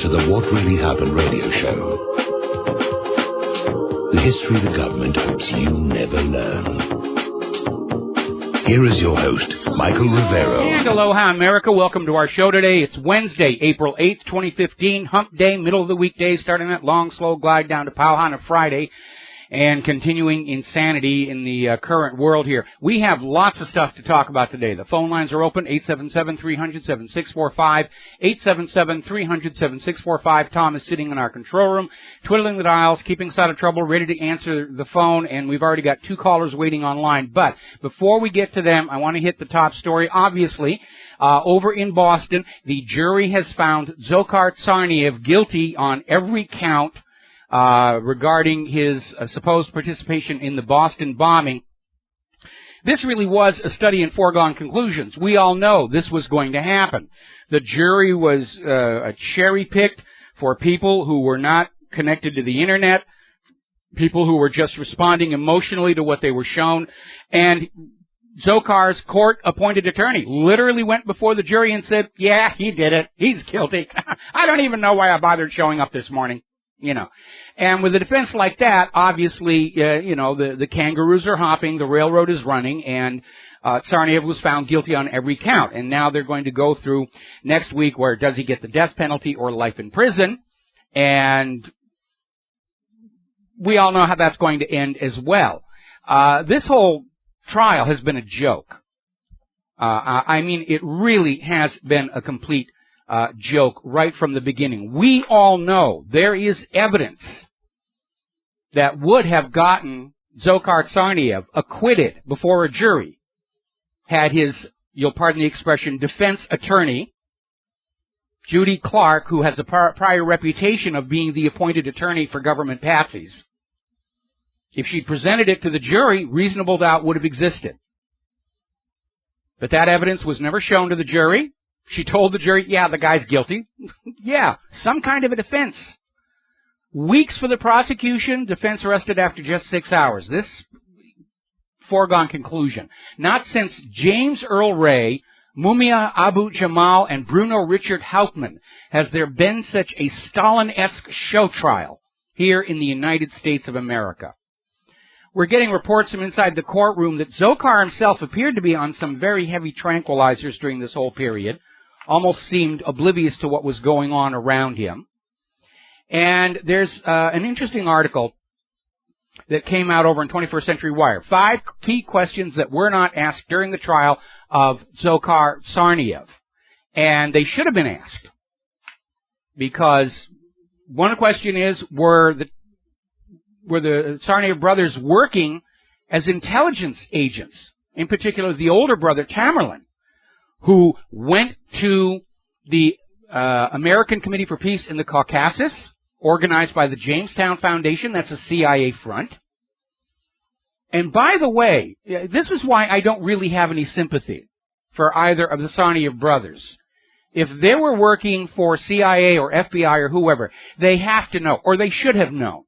to the What Really Happened radio show. The history the government hopes you never learn. Here is your host, Michael Rivero. And aloha, America. Welcome to our show today. It's Wednesday, April 8th, 2015, hump day, middle of the weekday, starting that long, slow glide down to Pauhana Friday, and continuing insanity in the current world here. We have lots of stuff to talk about today. The phone lines are open, 877-300-7645, 877-300-7645. Tom is sitting in our control room, twiddling the dials, keeping us out of trouble, ready to answer the phone, and we've already got 2 callers waiting online. But before we get to them, I want to hit the top story. Obviously, over in Boston, the jury has found Dzhokhar Tsarnaev guilty on every count regarding his supposed participation in the Boston bombing. This really was a study in foregone conclusions. We all know this was going to happen. The jury was cherry-picked for people who were not connected to the Internet, people who were just responding emotionally to what they were shown, and Dzhokhar's court-appointed attorney literally went before the jury and said, yeah, he did it. He's guilty. I don't even know why I bothered showing up this morning. You know, and with a defense like that, obviously, the kangaroos are hopping, the railroad is running, and Tsarnaev was found guilty on every count. And now they're going to go through next week where does he get the death penalty or life in prison? And we all know how that's going to end as well. This whole trial has been a joke. I mean, it really has been a complete joke right from the beginning. We all know there is evidence that would have gotten Dzhokhar Tsarnaev acquitted before a jury had his, you'll pardon the expression, defense attorney, Judy Clark, who has a prior reputation of being the appointed attorney for government patsies. If she'd presented it to the jury, reasonable doubt would have existed. But that evidence was never shown to the jury. She told the jury, yeah, the guy's guilty. Yeah, some kind of a defense. Weeks for the prosecution, defense arrested after just 6 hours. This foregone conclusion. Not since James Earl Ray, Mumia Abu Jamal, and Bruno Richard Hauptmann has there been such a Stalin-esque show trial here in the United States of America. We're getting reports from inside the courtroom that Dzhokhar himself appeared to be on some very heavy tranquilizers during this whole period. Almost seemed oblivious to what was going on around him. And there's an interesting article that came out over in 21st Century Wire. 5 key questions that were not asked during the trial of Dzhokhar Tsarnaev. And they should have been asked. Because one question is, were the Tsarnaev brothers working as intelligence agents? In particular, the older brother, Tamerlan, who went to the American Committee for Peace in the Caucasus, organized by the Jamestown Foundation. That's a CIA front. And by the way, this is why I don't really have any sympathy for either of the Tsarnaev brothers. If they were working for CIA or FBI or whoever, they have to know, or they should have known,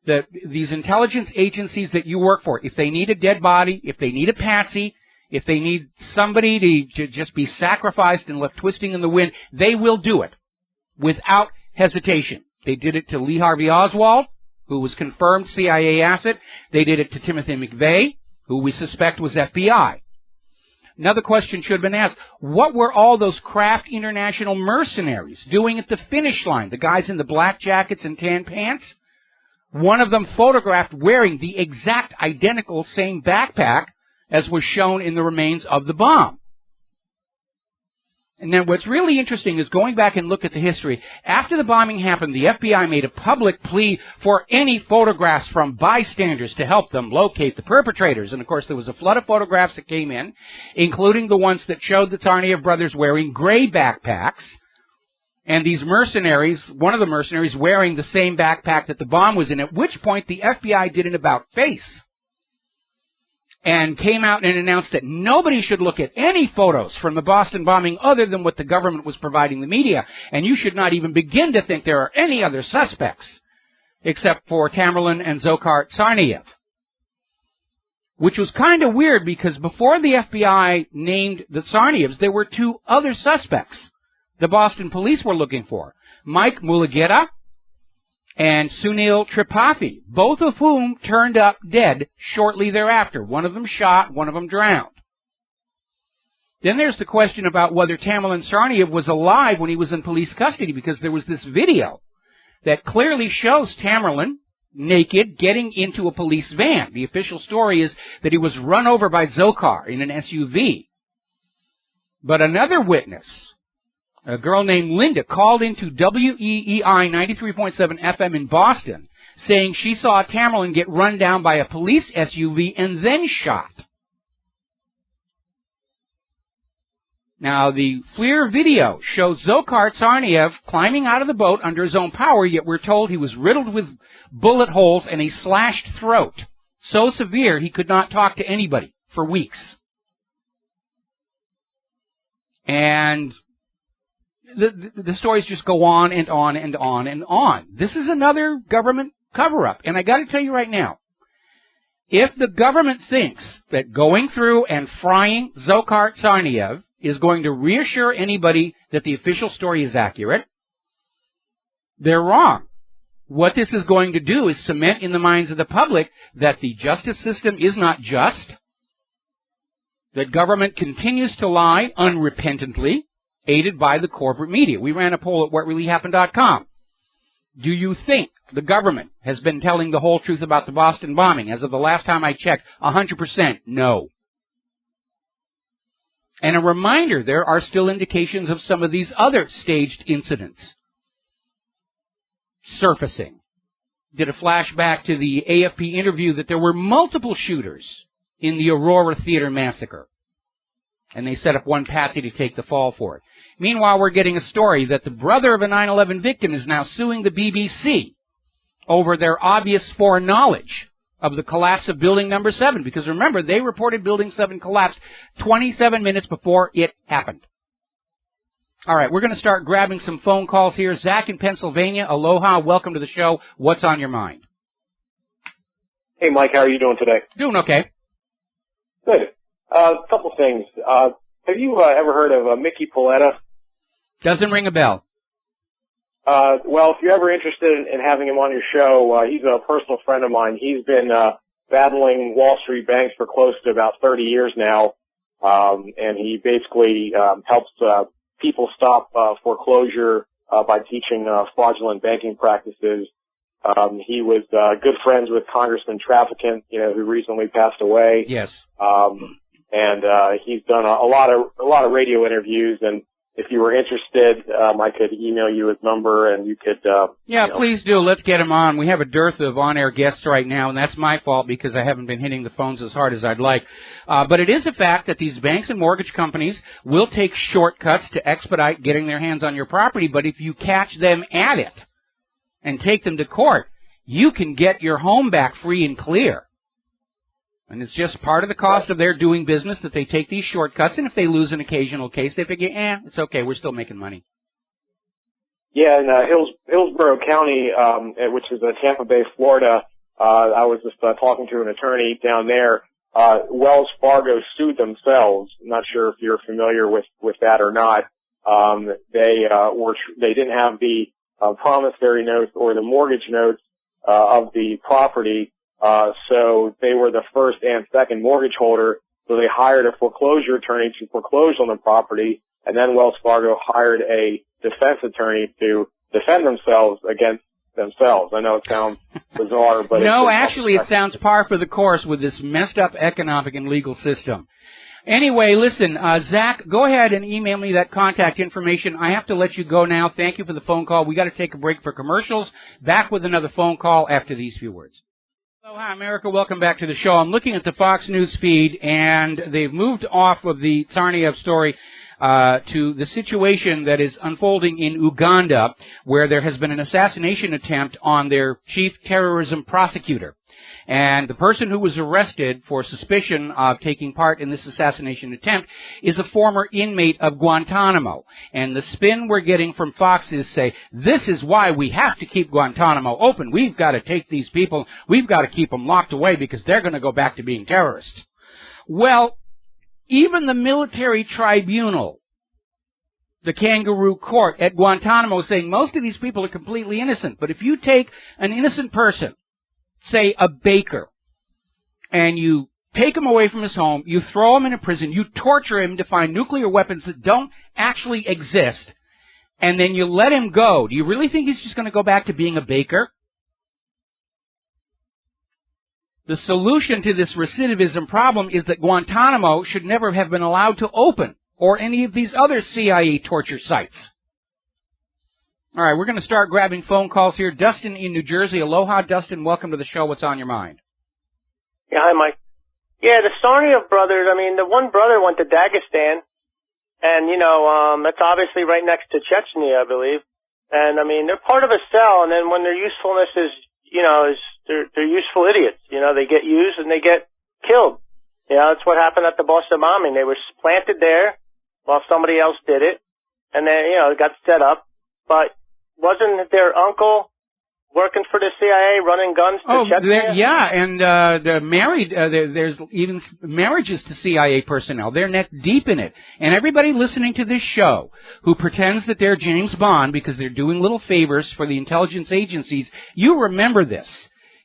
that these intelligence agencies that you work for, if they need a dead body, if they need a patsy, if they need somebody to just be sacrificed and left twisting in the wind, they will do it without hesitation. They did it to Lee Harvey Oswald, who was confirmed CIA asset. They did it to Timothy McVeigh, who we suspect was FBI. Another question should have been asked, what were all those Kraft International mercenaries doing at the finish line? The guys in the black jackets and tan pants? One of them photographed wearing the exact identical same backpack as was shown in the remains of the bomb. And then what's really interesting is going back and look at the history. After the bombing happened, the FBI made a public plea for any photographs from bystanders to help them locate the perpetrators. And, of course, there was a flood of photographs that came in, including the ones that showed the Tsarnaev brothers wearing gray backpacks. And these mercenaries, one of the mercenaries wearing the same backpack that the bomb was in, at which point the FBI did an about-face and came out and announced that nobody should look at any photos from the Boston bombing other than what the government was providing the media, and you should not even begin to think there are any other suspects except for Tamerlan and Dzhokhar Tsarnaev. Which was kind of weird because before the FBI named the Tsarnaevs, there were 2 other suspects the Boston police were looking for. Mike Mulugeta and Sunil Tripathi, both of whom turned up dead shortly thereafter. One of them shot, one of them drowned. Then there's the question about whether Tamerlan Tsarnaev was alive when he was in police custody, because there was this video that clearly shows Tamerlan naked getting into a police van. The official story is that he was run over by Dzhokhar in an SUV. But another witness, a girl named Linda, called into WEEI 93.7 FM in Boston, saying she saw Tamerlan get run down by a police SUV and then shot. Now, the FLIR video shows Dzhokhar Tsarnaev climbing out of the boat under his own power, yet we're told he was riddled with bullet holes and a slashed throat, so severe he could not talk to anybody for weeks. And the stories just go on and on and on and on. This is another government cover-up, and I got to tell you right now, if the government thinks that going through and frying Dzhokhar Tsarnaev is going to reassure anybody that the official story is accurate, they're wrong. What this is going to do is cement in the minds of the public that the justice system is not just, that government continues to lie unrepentantly, aided by the corporate media. We ran a poll at whatreallyhappened.com. Do you think the government has been telling the whole truth about the Boston bombing? As of the last time I checked, 100% no. And a reminder, there are still indications of some of these other staged incidents surfacing. Did a flashback to the AFP interview that there were multiple shooters in the Aurora Theater massacre. And they set up one patsy to take the fall for it. Meanwhile, we're getting a story that the brother of a 9/11 victim is now suing the BBC over their obvious foreknowledge of the collapse of Building Number 7. Because remember, they reported Building 7 collapsed 27 minutes before it happened. All right, we're going to start grabbing some phone calls here. Zach in Pennsylvania, aloha, welcome to the show. What's on your mind? Hey, Mike, how are you doing today? Doing okay. Good. A couple things. Have you ever heard of Mickey Paletta? Doesn't ring a bell. Well, if you're ever interested in having him on your show, he's a personal friend of mine. He's been battling Wall Street banks for close to about 30 years now, and he basically helps people stop foreclosure by teaching fraudulent banking practices. He was good friends with Congressman Traficant, who recently passed away. Yes. And he's done a lot of radio interviews, and if you were interested, I could email you his number, and you could... please do. Let's get him on. We have a dearth of on-air guests right now, and that's my fault because I haven't been hitting the phones as hard as I'd like. But it is a fact that these banks and mortgage companies will take shortcuts to expedite getting their hands on your property, but if you catch them at it and take them to court, you can get your home back free and clear. And it's just part of the cost of their doing business that they take these shortcuts, and if they lose an occasional case, they figure, it's okay, we're still making money. Yeah, in Hillsborough County, which is Tampa Bay, Florida, I was just talking to an attorney down there. Wells Fargo sued themselves. I'm not sure if you're familiar with that or not. They didn't have the promissory notes or the mortgage notes of the property. So they were the first and second mortgage holder, so they hired a foreclosure attorney to foreclose on the property, and then Wells Fargo hired a defense attorney to defend themselves against themselves. I know it sounds bizarre, but... No, actually it sounds par for the course with this messed up economic and legal system. Anyway, listen, Zach, go ahead and email me that contact information. I have to let you go now. Thank you for the phone call. We got to take a break for commercials. Back with another phone call after these few words. Hello, hi, America. Welcome back to the show. I'm looking at the Fox News feed, and they've moved off of the Tsarnaev story to the situation that is unfolding in Uganda, where there has been an assassination attempt on their chief terrorism prosecutor. And the person who was arrested for suspicion of taking part in this assassination attempt is a former inmate of Guantanamo. And the spin we're getting from Fox is say, this is why we have to keep Guantanamo open. We've got to take these people, we've got to keep them locked away because they're going to go back to being terrorists. Well, even the military tribunal the kangaroo court at Guantanamo saying most of these people are completely innocent. But if you take an innocent person, say a baker, and you take him away from his home, you throw him in a prison, you torture him to find nuclear weapons that don't actually exist, and then you let him go, do you really think he's just going to go back to being a baker? The solution to this recidivism problem is that Guantanamo should never have been allowed to open, or any of these other CIA torture sites. All right, we're going to start grabbing phone calls here. Dustin in New Jersey. Aloha, Dustin. Welcome to the show. What's on your mind? Yeah, hi, Mike. Yeah, the Sarnia brothers, I mean, the one brother went to Dagestan, and, you know, that's obviously right next to Chechnya, I believe. And, I mean, they're part of a cell, and then when their usefulness is, you know, they're useful idiots. You know, they get used and they get killed. You know, that's what happened at the Boston bombing. They were planted there while somebody else did it, and then, you know, it got set up. But wasn't their uncle working for the CIA, running guns to Chechnya? Yeah, and they're married. There's even marriages to CIA personnel. They're neck deep in it. And everybody listening to this show who pretends that they're James Bond because they're doing little favors for the intelligence agencies, you remember this.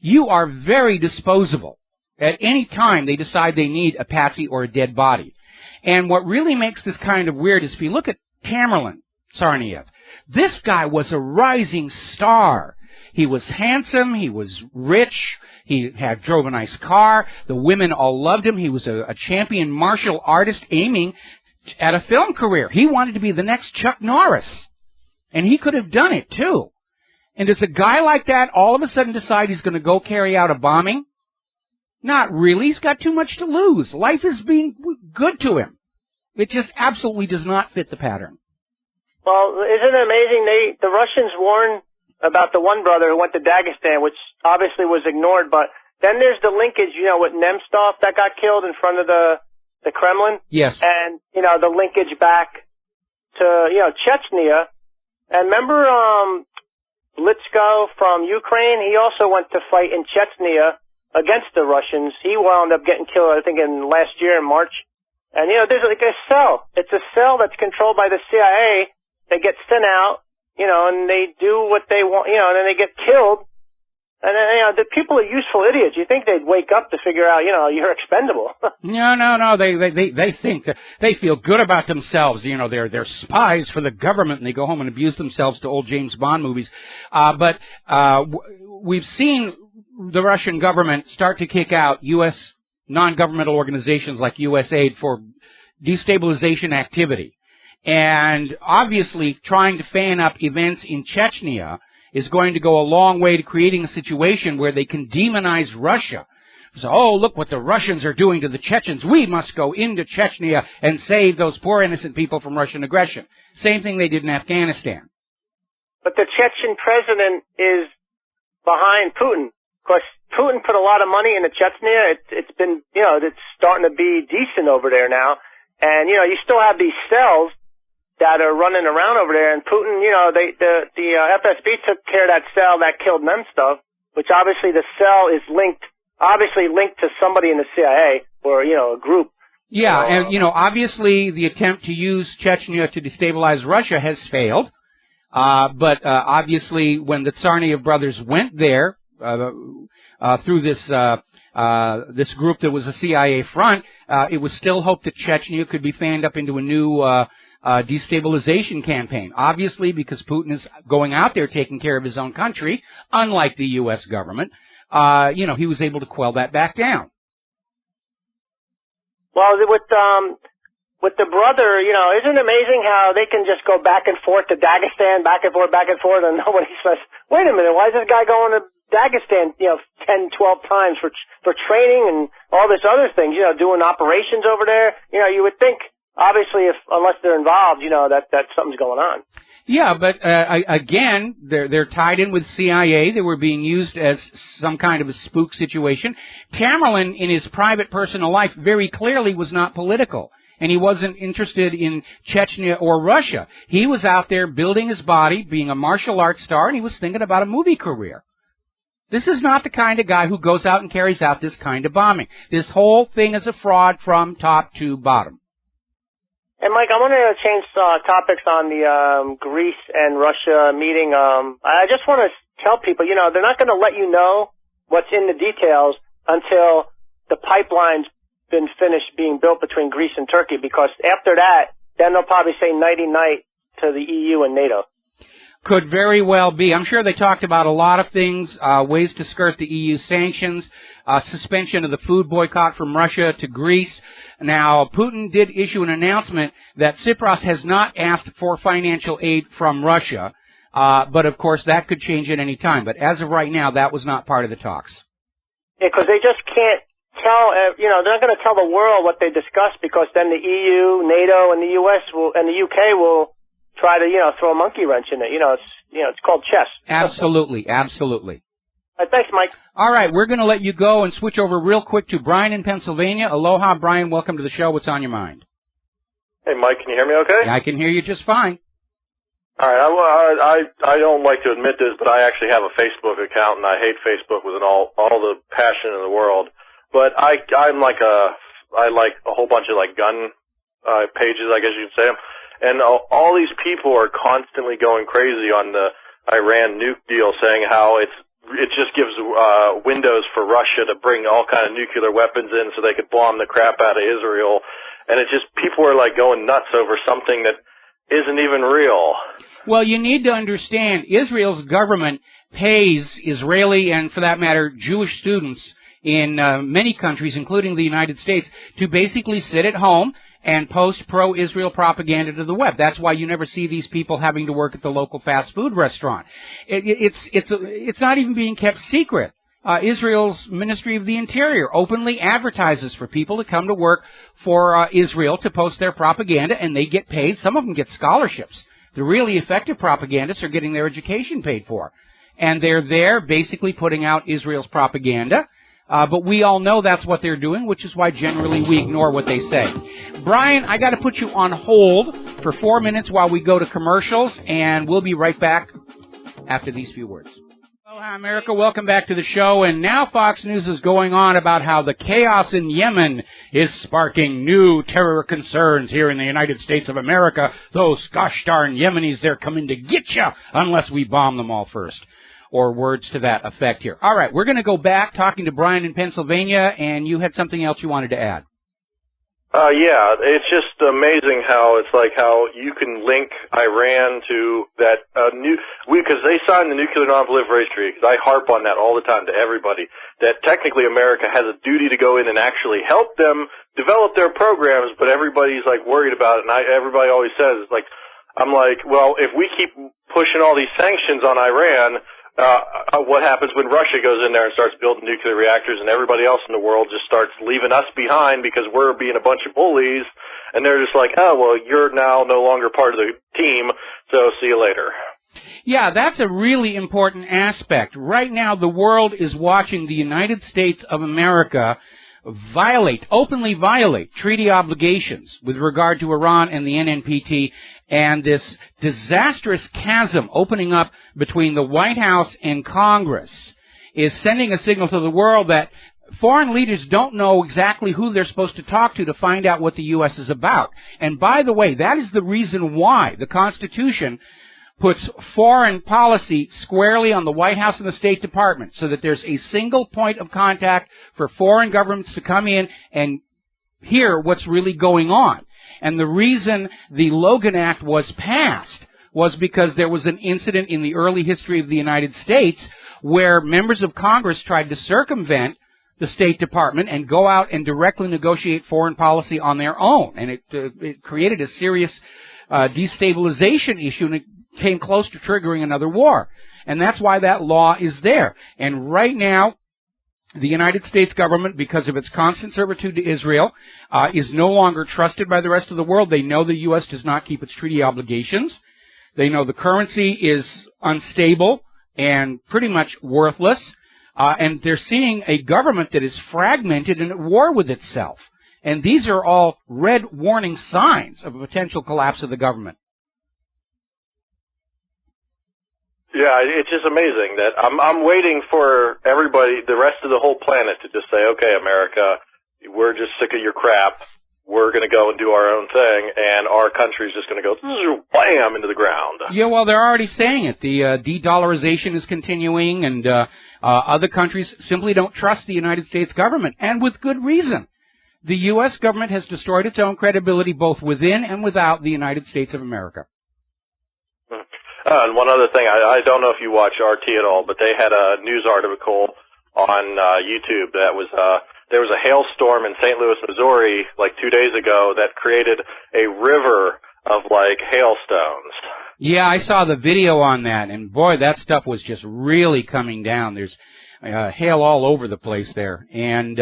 You are very disposable. At any time they decide they need a patsy or a dead body. And what really makes this kind of weird is if you look at Tamerlan Tsarnaev, this guy was a rising star. He was handsome, he was rich, he drove a nice car, the women all loved him, he was a champion martial artist aiming at a film career. He wanted to be the next Chuck Norris, and he could have done it too. And does a guy like that all of a sudden decide he's going to go carry out a bombing? Not really, he's got too much to lose. Life is being good to him. It just absolutely does not fit the pattern. Well, isn't it amazing? The Russians warned about the one brother who went to Dagestan, which obviously was ignored, but then there's the linkage, you know, with Nemtsov that got killed in front of the Kremlin. Yes. And, you know, the linkage back to, you know, Chechnya. And remember, Litsko from Ukraine, he also went to fight in Chechnya against the Russians. He wound up getting killed, I think, in last year in March. And, you know, there's like a cell. It's a cell that's controlled by the CIA. They get sent out, you know, and they do what they want, you know, and then they get killed. And then, you know, the people are useful idiots. You think they'd wake up to figure out, you know, you're expendable. No. They think that they feel good about themselves. You know, they're spies for the government, and they go home and abuse themselves to old James Bond movies. But we've seen the Russian government start to kick out U.S. non-governmental organizations like USAID for destabilization activity. And obviously trying to fan up events in Chechnya is going to go a long way to creating a situation where they can demonize Russia. So, oh, look what the Russians are doing to the Chechens. We must go into Chechnya and save those poor innocent people from Russian aggression. Same thing they did in Afghanistan. But the Chechen president is behind Putin. Of course, Putin put a lot of money into Chechnya. It's been, you know, it's starting to be decent over there now. And, you know, you still have these cells that are running around over there, and Putin, you know, the FSB took care of that cell that killed Nemtsov, which obviously the cell is linked to somebody in the CIA or, you know, a group. Yeah, and, you know, obviously the attempt to use Chechnya to destabilize Russia has failed, but obviously when the Tsarnaev brothers went there through this group that was a CIA front, it was still hoped that Chechnya could be fanned up into a new destabilization campaign. Obviously, because Putin is going out there taking care of his own country, unlike the U.S. government, you know, he was able to quell that back down. Well, with the brother, you know, isn't it amazing how they can just go back and forth to Dagestan, back and forth, and nobody says, wait a minute, why is this guy going to Dagestan, you know, 10, 12 times for training and all this other things, you know, doing operations over there? You know, you would think, obviously, unless they're involved, you know, that something's going on. Yeah, but again, they're tied in with CIA. They were being used as some kind of a spook situation. Tamerlan, in his private personal life, very clearly was not political, and he wasn't interested in Chechnya or Russia. He was out there building his body, being a martial arts star, and he was thinking about a movie career. This is not the kind of guy who goes out and carries out this kind of bombing. This whole thing is a fraud from top to bottom. And Mike, I wanted to change topics on the Greece and Russia meeting. I just want to tell people, they're not going to let you know what's in the details until the pipeline's been finished being built between Greece and Turkey, because after that, then they'll probably say nighty-night to the EU and NATO. Could very well be. I'm sure they talked about a lot of things, ways to skirt the EU sanctions, suspension of the food boycott from Russia to Greece. Now, Putin did issue an announcement that Tsipras has not asked for financial aid from Russia, but of course that could change at any time. But as of right now, that was not part of the talks. Yeah, because they just can't tell, they're not going to tell the world what they discussed, because then the EU, NATO, and the US and the UK will try to, throw a monkey wrench in it. It's called chess. Absolutely, absolutely. Thanks, Mike. All right, we're going to let you go and switch over real quick to Brian in Pennsylvania. Aloha, Brian. Welcome to the show. What's on your mind? Hey, Mike, can you hear me okay? Yeah, I can hear you just fine. All right, I don't like to admit this, but I actually have a Facebook account, and I hate Facebook with all the passion in the world. But I like a whole bunch of gun pages, I guess you could say. And all these people are constantly going crazy on the Iran nuke deal, saying how it just gives windows for Russia to bring all kind of nuclear weapons in so they could bomb the crap out of Israel. And it's just, people are going nuts over something that isn't even real. Well, you need to understand, Israel's government pays Israeli and, for that matter, Jewish students in many countries, including the United States, to basically sit at home and post pro-Israel propaganda to the web. That's why you never see these people having to work at the local fast food restaurant. It's not even being kept secret. Israel's Ministry of the Interior openly advertises for people to come to work for Israel to post their propaganda, and they get paid. Some of them get scholarships. The really effective propagandists are getting their education paid for. And they're there basically putting out Israel's propaganda. But we all know that's what they're doing, which is why generally we ignore what they say. Brian, I got to put you on hold for 4 minutes while we go to commercials, and we'll be right back after these few words. Aloha, America. Welcome back to the show. And now Fox News is going on about how the chaos in Yemen is sparking new terror concerns here in the United States of America. Those gosh darn Yemenis, they're coming to get you unless we bomb them all first. Or words to that effect here. All right, we're going to go back talking to Brian in Pennsylvania, and you had something else you wanted to add. Yeah, it's just amazing how it's how you can link Iran to that because they signed the Nuclear Non-Proliferation Treaty, because I harp on that all the time to everybody, that technically America has a duty to go in and actually help them develop their programs, but everybody's worried about it, and everybody always says, I'm well, if we keep pushing all these sanctions on Iran, what happens when Russia goes in there and starts building nuclear reactors, and everybody else in the world just starts leaving us behind because we're being a bunch of bullies, and they're just you're now no longer part of the team, so see you later. Yeah, that's a really important aspect. Right now, the world is watching the United States of America openly violate treaty obligations with regard to Iran and the NNPT, and this disastrous chasm opening up between the White House and Congress is sending a signal to the world that foreign leaders don't know exactly who they're supposed to talk to find out what the U.S. is about. And by the way, that is the reason why the Constitution puts foreign policy squarely on the White House and the State Department, so that there's a single point of contact for foreign governments to come in and hear what's really going on. And the reason the Logan Act was passed was because there was an incident in the early history of the United States where members of Congress tried to circumvent the State Department and go out and directly negotiate foreign policy on their own. And it created a serious destabilization issue, and it came close to triggering another war. And that's why that law is there. And right now, the United States government, because of its constant servitude to Israel, is no longer trusted by the rest of the world. They know the U.S. does not keep its treaty obligations. They know the currency is unstable and pretty much worthless. And they're seeing a government that is fragmented and at war with itself. And these are all red warning signs of a potential collapse of the government. Yeah, it's just amazing that I'm waiting for everybody, the rest of the whole planet, to just say, okay, America, we're just sick of your crap. we're going to go and do our own thing, and our country's just going to go wham into the ground. Yeah, well, they're already saying it. The de-dollarization is continuing, and other countries simply don't trust the United States government, and with good reason. The U.S. government has destroyed its own credibility both within and without the United States of America. And one other thing, I don't know if you watch RT at all, but they had a news article on YouTube that was there was a hailstorm in St. Louis, Missouri, like 2 days ago that created a river of, like, hailstones. Yeah, I saw the video on that, and boy, that stuff was just really coming down. There's hail all over the place there, and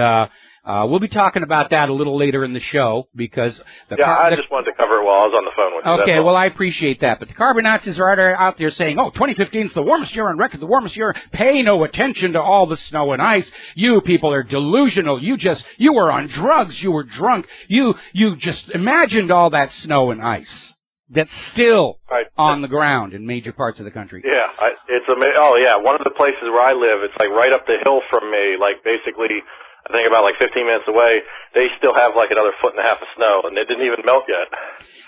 we'll be talking about that a little later in the show because I just wanted to cover it while I was on the phone with you. Okay, well, I appreciate that. But the carbon Nazis are out there saying, 2015 is the warmest year on record, the warmest year. Pay no attention to all the snow and ice. You people are delusional. You were on drugs. You were drunk. You just imagined all that snow and ice that's still on the ground in major parts of the country. Yeah, it's amazing. Oh, yeah, one of the places where I live, it's like right up the hill from me, like basically I think about like 15 minutes away, they still have like another 1.5 feet of snow, and it didn't even melt yet.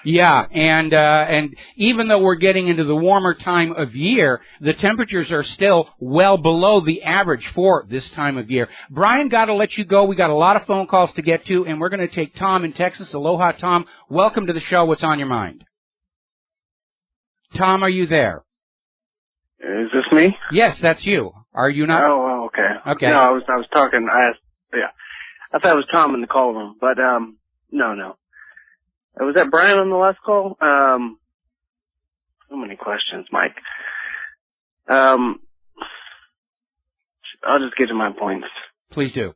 Yeah, and even though we're getting into the warmer time of year, the temperatures are still well below the average for this time of year. Brian, got to let you go. We got a lot of phone calls to get to, and we're going to take Tom in Texas. Aloha, Tom. Welcome to the show. What's on your mind? Tom, are you there? Is this me? Yes, that's you. Are you not? Oh, okay. Okay. No, I was talking. I thought it was Tom in the call room, but no. Was that Brian on the last call? So many questions, Mike. I'll just get to my points. Please do.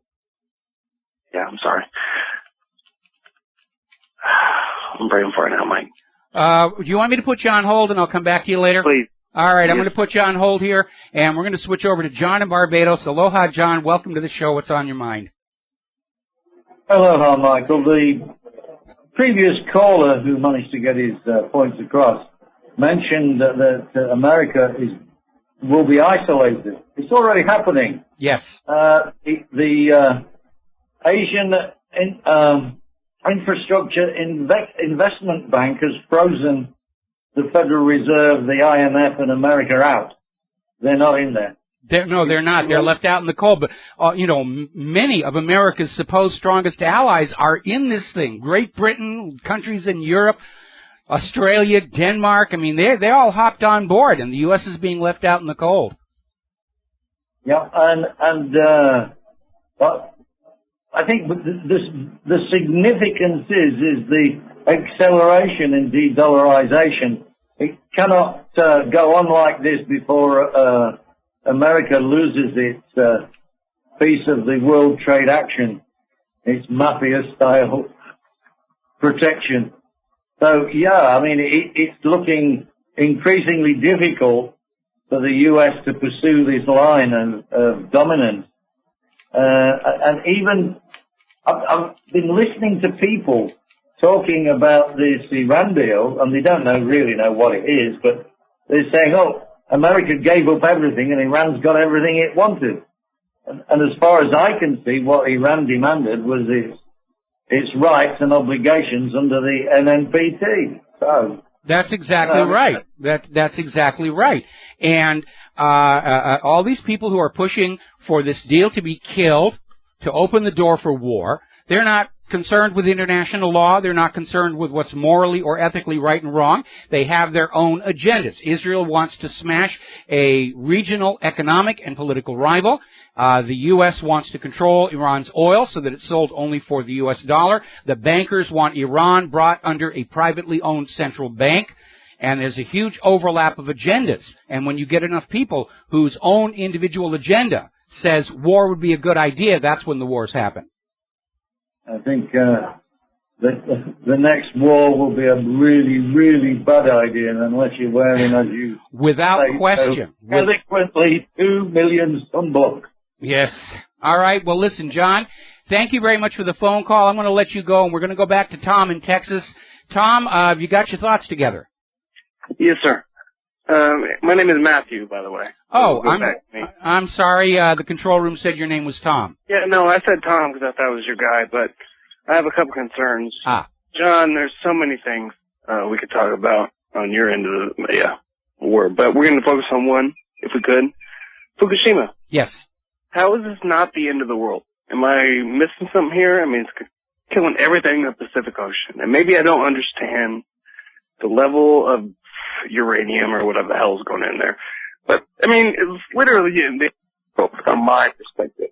Yeah, I'm sorry. I'm praying for it now, Mike. Do you want me to put you on hold and I'll come back to you later? Please. All right, I'm going to put you on hold here, and we're going to switch over to John in Barbados. Aloha, John. Welcome to the show. What's on your mind? Aloha, Michael. The previous caller who managed to get his points across mentioned that America will be isolated. It's already happening. Yes. The Asian Infrastructure Investment Bank has frozen the Federal Reserve, the IMF, and America out. They're not in there. They're not. They're left out in the cold. But, many of America's supposed strongest allies are in this thing. Great Britain, countries in Europe, Australia, Denmark. I mean, they all hopped on board, and the U.S. is being left out in the cold. Yeah, but I think the significance is the acceleration in de-dollarization. It cannot go on like this before America loses its piece of the World Trade Action, its mafia-style protection. So, yeah, I mean, it's looking increasingly difficult for the U.S. to pursue this line of dominance. And even, I've been listening to people talking about this Iran deal, and they don't really know what it is, but they're saying, America gave up everything and Iran's got everything it wanted. And as far as I can see, what Iran demanded was its rights and obligations under the NNPT. So that's exactly right. That's exactly right. And all these people who are pushing for this deal to be killed, to open the door for war, they're not concerned with international law. They're not concerned with what's morally or ethically right and wrong. They have their own agendas. Israel wants to smash a regional economic and political rival. The U.S. wants to control Iran's oil so that it's sold only for the U.S. dollar. The bankers want Iran brought under a privately owned central bank. And there's a huge overlap of agendas. And when you get enough people whose own individual agenda says war would be a good idea, that's when the wars happen. I think the next war will be a really, really bad idea unless you're wearing, as you without say, question, eloquently, 2 million sunblock. Yes. All right. Well, listen, John, thank you very much for the phone call. I'm going to let you go, and we're going to go back to Tom in Texas. Tom, have you got your thoughts together? Yes, sir. My name is Matthew, by the way. Oh, I'm sorry. The control room said your name was Tom. Yeah, no, I said Tom because I thought it was your guy, but I have a couple concerns. John, there's so many things we could talk about on your end of the war, but we're going to focus on one, if we could. Fukushima. Yes. How is this not the end of the world? Am I missing something here? I mean, it's killing everything in the Pacific Ocean. And maybe I don't understand the level of uranium or whatever the hell is going in there. But, I mean, it's literally from my perspective.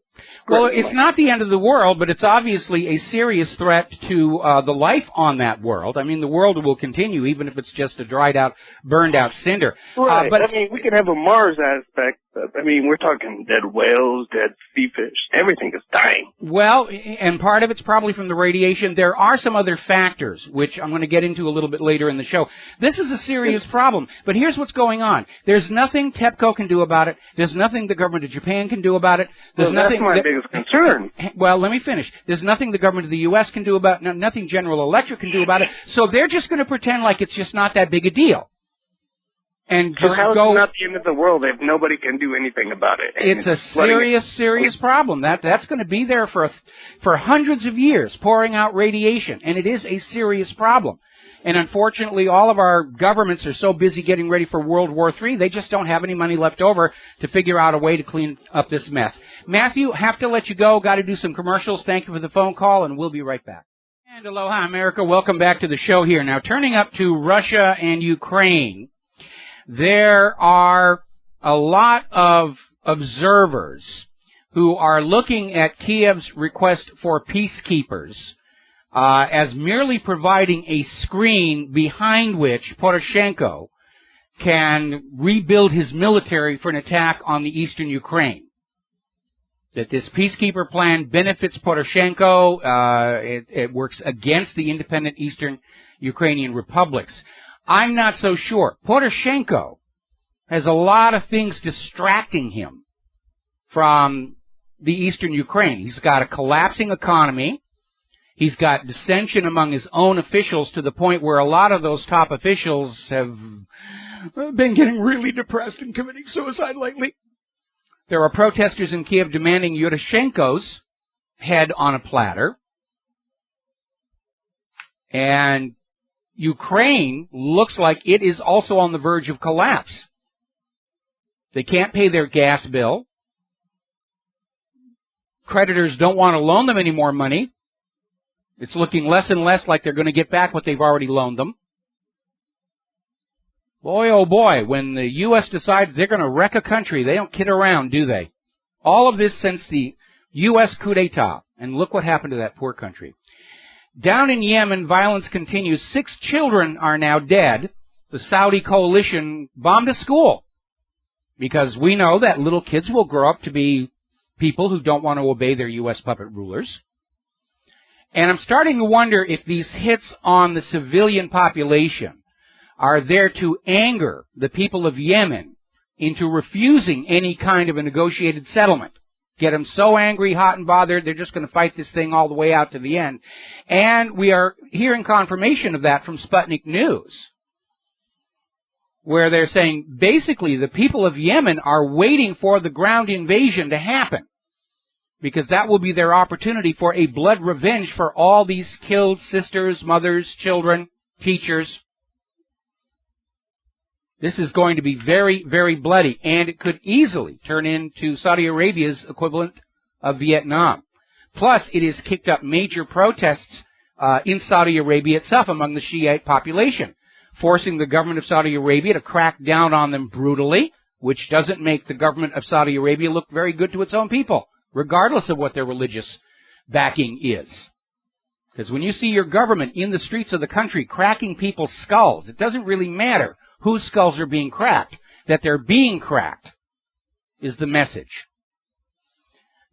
Well, it's not the end of the world, but it's obviously a serious threat to the life on that world. I mean, the world will continue, even if it's just a dried out, burned out cinder. Right. But I mean, we can have a Mars aspect. I mean, we're talking dead whales, dead sea fish. Everything is dying. Well, and part of it's probably from the radiation. There are some other factors, which I'm going to get into a little bit later in the show. This is a serious problem, but here's what's going on. There's nothing TEPCO can do about it. There's nothing the government of Japan can do about it. There's nothing. That's my biggest concern. Well, let me finish. There's nothing the government of the U.S. can do about it. Nothing General Electric can do about it. So they're just going to pretend like it's just not that big a deal. And so how is it not the end of the world if nobody can do anything about it? It's a serious problem. That's going to be there for hundreds of years, pouring out radiation, and it is a serious problem. And unfortunately, all of our governments are so busy getting ready for World War III, they just don't have any money left over to figure out a way to clean up this mess. Matthew, have to let you go. Got to do some commercials. Thank you for the phone call, and we'll be right back. And aloha, America. Welcome back to the show here. Now, turning up to Russia and Ukraine, there are a lot of observers who are looking at Kiev's request for peacekeepers as merely providing a screen behind which Poroshenko can rebuild his military for an attack on the eastern Ukraine. That this peacekeeper plan benefits Poroshenko, it works against the independent eastern Ukrainian republics. I'm not so sure. Poroshenko has a lot of things distracting him from the eastern Ukraine. He's got a collapsing economy. He's got dissension among his own officials to the point where a lot of those top officials have been getting really depressed and committing suicide lately. There are protesters in Kiev demanding Yushchenko's head on a platter. And Ukraine looks like it is also on the verge of collapse. They can't pay their gas bill. Creditors don't want to loan them any more money. It's looking less and less like they're going to get back what they've already loaned them. Boy, oh boy, when the U.S. decides they're going to wreck a country, they don't kid around, do they? All of this since the U.S. coup d'etat. And look what happened to that poor country. Down in Yemen, violence continues. 6 children are now dead. The Saudi coalition bombed a school. Because we know that little kids will grow up to be people who don't want to obey their U.S. puppet rulers. And I'm starting to wonder if these hits on the civilian population are there to anger the people of Yemen into refusing any kind of a negotiated settlement. Get them so angry, hot and bothered, they're just going to fight this thing all the way out to the end. And we are hearing confirmation of that from Sputnik News, where they're saying basically the people of Yemen are waiting for the ground invasion to happen, because that will be their opportunity for a blood revenge for all these killed sisters, mothers, children, teachers. This is going to be very, very bloody, and it could easily turn into Saudi Arabia's equivalent of Vietnam. Plus, it has kicked up major protests in Saudi Arabia itself among the Shiite population, forcing the government of Saudi Arabia to crack down on them brutally, which doesn't make the government of Saudi Arabia look very good to its own people, regardless of what their religious backing is. Because when you see your government in the streets of the country cracking people's skulls, it doesn't really matter whose skulls are being cracked. That they're being cracked is the message.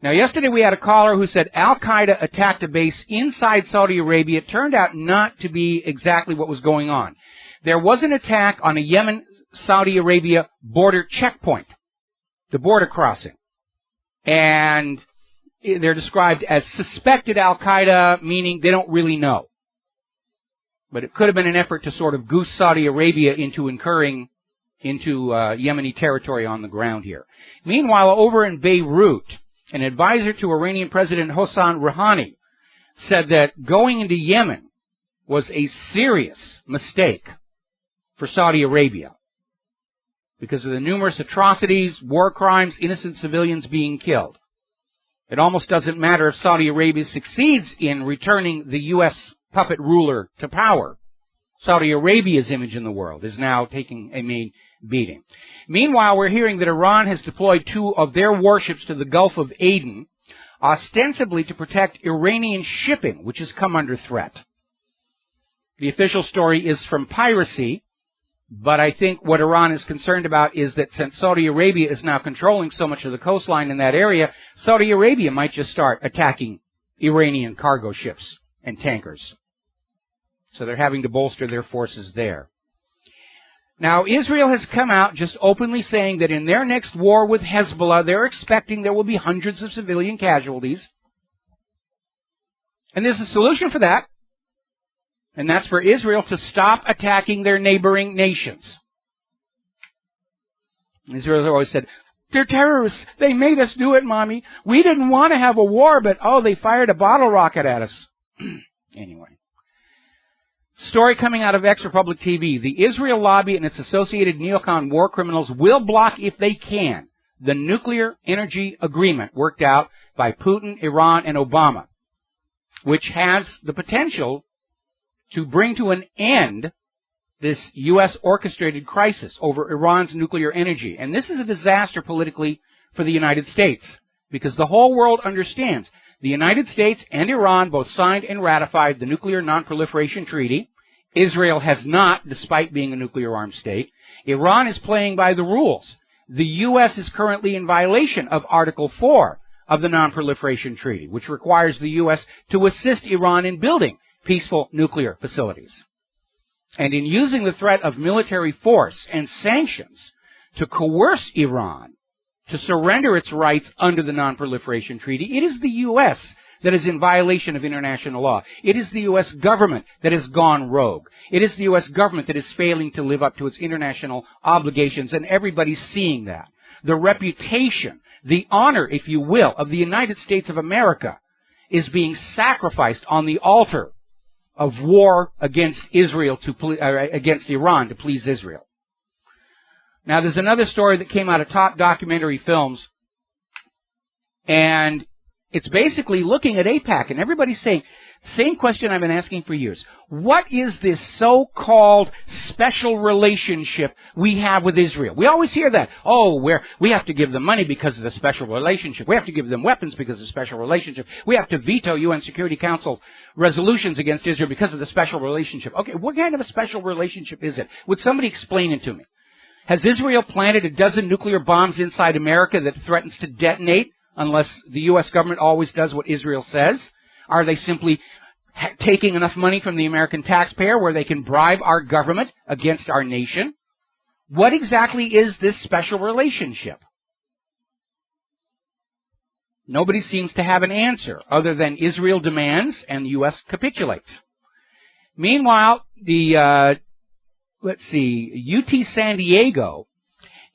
Now, yesterday we had a caller who said Al-Qaeda attacked a base inside Saudi Arabia. It turned out not to be exactly what was going on. There was an attack on a Yemen-Saudi Arabia border checkpoint, the border crossing. And they're described as suspected Al-Qaeda, meaning they don't really know. But it could have been an effort to sort of goose Saudi Arabia into incurring into Yemeni territory on the ground here. Meanwhile, over in Beirut, an advisor to Iranian President Hassan Rouhani said that going into Yemen was a serious mistake for Saudi Arabia because of the numerous atrocities, war crimes, innocent civilians being killed. It almost doesn't matter if Saudi Arabia succeeds in returning the U.S. puppet ruler to power. Saudi Arabia's image in the world is now taking a main beating. Meanwhile, we're hearing that Iran has deployed 2 of their warships to the Gulf of Aden, ostensibly to protect Iranian shipping, which has come under threat. The official story is from piracy, but I think what Iran is concerned about is that since Saudi Arabia is now controlling so much of the coastline in that area, Saudi Arabia might just start attacking Iranian cargo ships and tankers. So they're having to bolster their forces there. Now, Israel has come out just openly saying that in their next war with Hezbollah, they're expecting there will be hundreds of civilian casualties. And there's a solution for that. And that's for Israel to stop attacking their neighboring nations. Israel has always said, they're terrorists. They made us do it, Mommy. We didn't want to have a war, but, oh, they fired a bottle rocket at us. Anyway. Story coming out of Ex-Republic TV. The Israel lobby and its associated neocon war criminals will block, if they can, the nuclear energy agreement worked out by Putin, Iran, and Obama, which has the potential to bring to an end this U.S. orchestrated crisis over Iran's nuclear energy. And this is a disaster politically for the United States, because the whole world understands the United States and Iran both signed and ratified the Nuclear Non-Proliferation Treaty. Israel has not, despite being a nuclear-armed state. Iran is playing by the rules. The U.S. is currently in violation of Article 4 of the Non-Proliferation Treaty, which requires the U.S. to assist Iran in building peaceful nuclear facilities. And in using the threat of military force and sanctions to coerce Iran to surrender its rights under the Non-Proliferation Treaty, it is the U.S. that is in violation of international law. It is the U.S. government that has gone rogue. It is the U.S. government that is failing to live up to its international obligations, and everybody's seeing that. The reputation, the honor, if you will, of the United States of America is being sacrificed on the altar of war against Israel against Iran to please Israel. Now, there's another story that came out of Top Documentary Films, and it's basically looking at AIPAC, and everybody's saying, same question I've been asking for years. What is this so-called special relationship we have with Israel? We always hear that. Oh, we have to give them money because of the special relationship. We have to give them weapons because of the special relationship. We have to veto UN Security Council resolutions against Israel because of the special relationship. Okay, what kind of a special relationship is it? Would somebody explain it to me? Has Israel planted a dozen nuclear bombs inside America that threatens to detonate unless the U.S. government always does what Israel says? Are they simply taking enough money from the American taxpayer where they can bribe our government against our nation? What exactly is this special relationship? Nobody seems to have an answer other than Israel demands and the U.S. capitulates. Meanwhile, the UT San Diego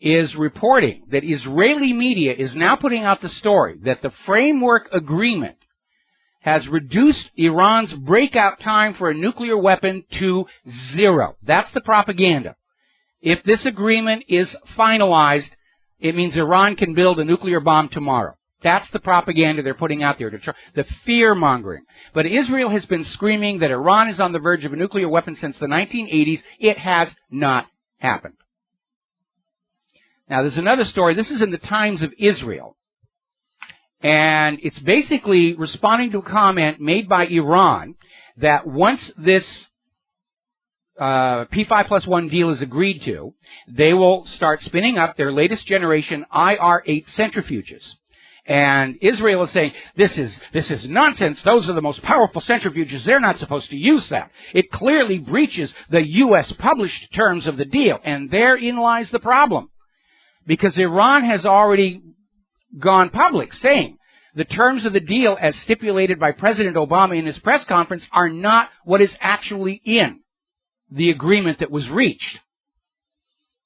is reporting that Israeli media is now putting out the story that the framework agreement has reduced Iran's breakout time for a nuclear weapon to 0. That's the propaganda. If this agreement is finalized, it means Iran can build a nuclear bomb tomorrow. That's the propaganda they're putting out there, the fear-mongering. But Israel has been screaming that Iran is on the verge of a nuclear weapon since the 1980s. It has not happened. Now, there's another story. This is in the Times of Israel. And it's basically responding to a comment made by Iran that once this P5+1 deal is agreed to, they will start spinning up their latest generation IR-8 centrifuges. And Israel is saying, this is nonsense. Those are the most powerful centrifuges. They're not supposed to use that. It clearly breaches the U.S. published terms of the deal. And therein lies the problem. Because Iran has already gone public saying the terms of the deal as stipulated by President Obama in his press conference are not what is actually in the agreement that was reached.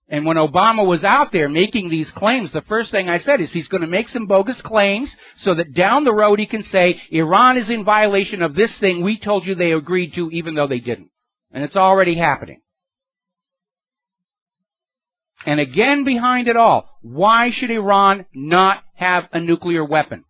And when Obama was out there making these claims, the first thing I said is he's going to make some bogus claims so that down the road he can say, Iran is in violation of this thing we told you they agreed to, even though they didn't. And it's already happening. And again, behind it all, why should Iran not have a nuclear weapon?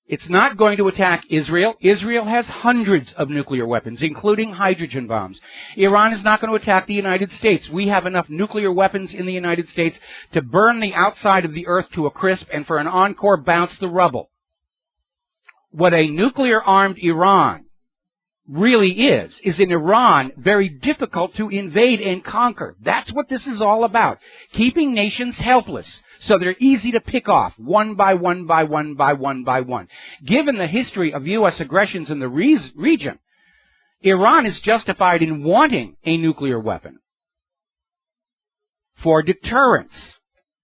It's not going to attack Israel. Israel has hundreds of nuclear weapons, including hydrogen bombs. Iran is not going to attack the United States. We have enough nuclear weapons in the United States to burn the outside of the earth to a crisp and for an encore bounce the rubble. What a nuclear-armed Iran really is in Iran very difficult to invade and conquer. That's what this is all about. Keeping nations helpless so they're easy to pick off one by one by one by one by one. Given the history of U.S. aggressions in the region, Iran is justified in wanting a nuclear weapon for deterrence.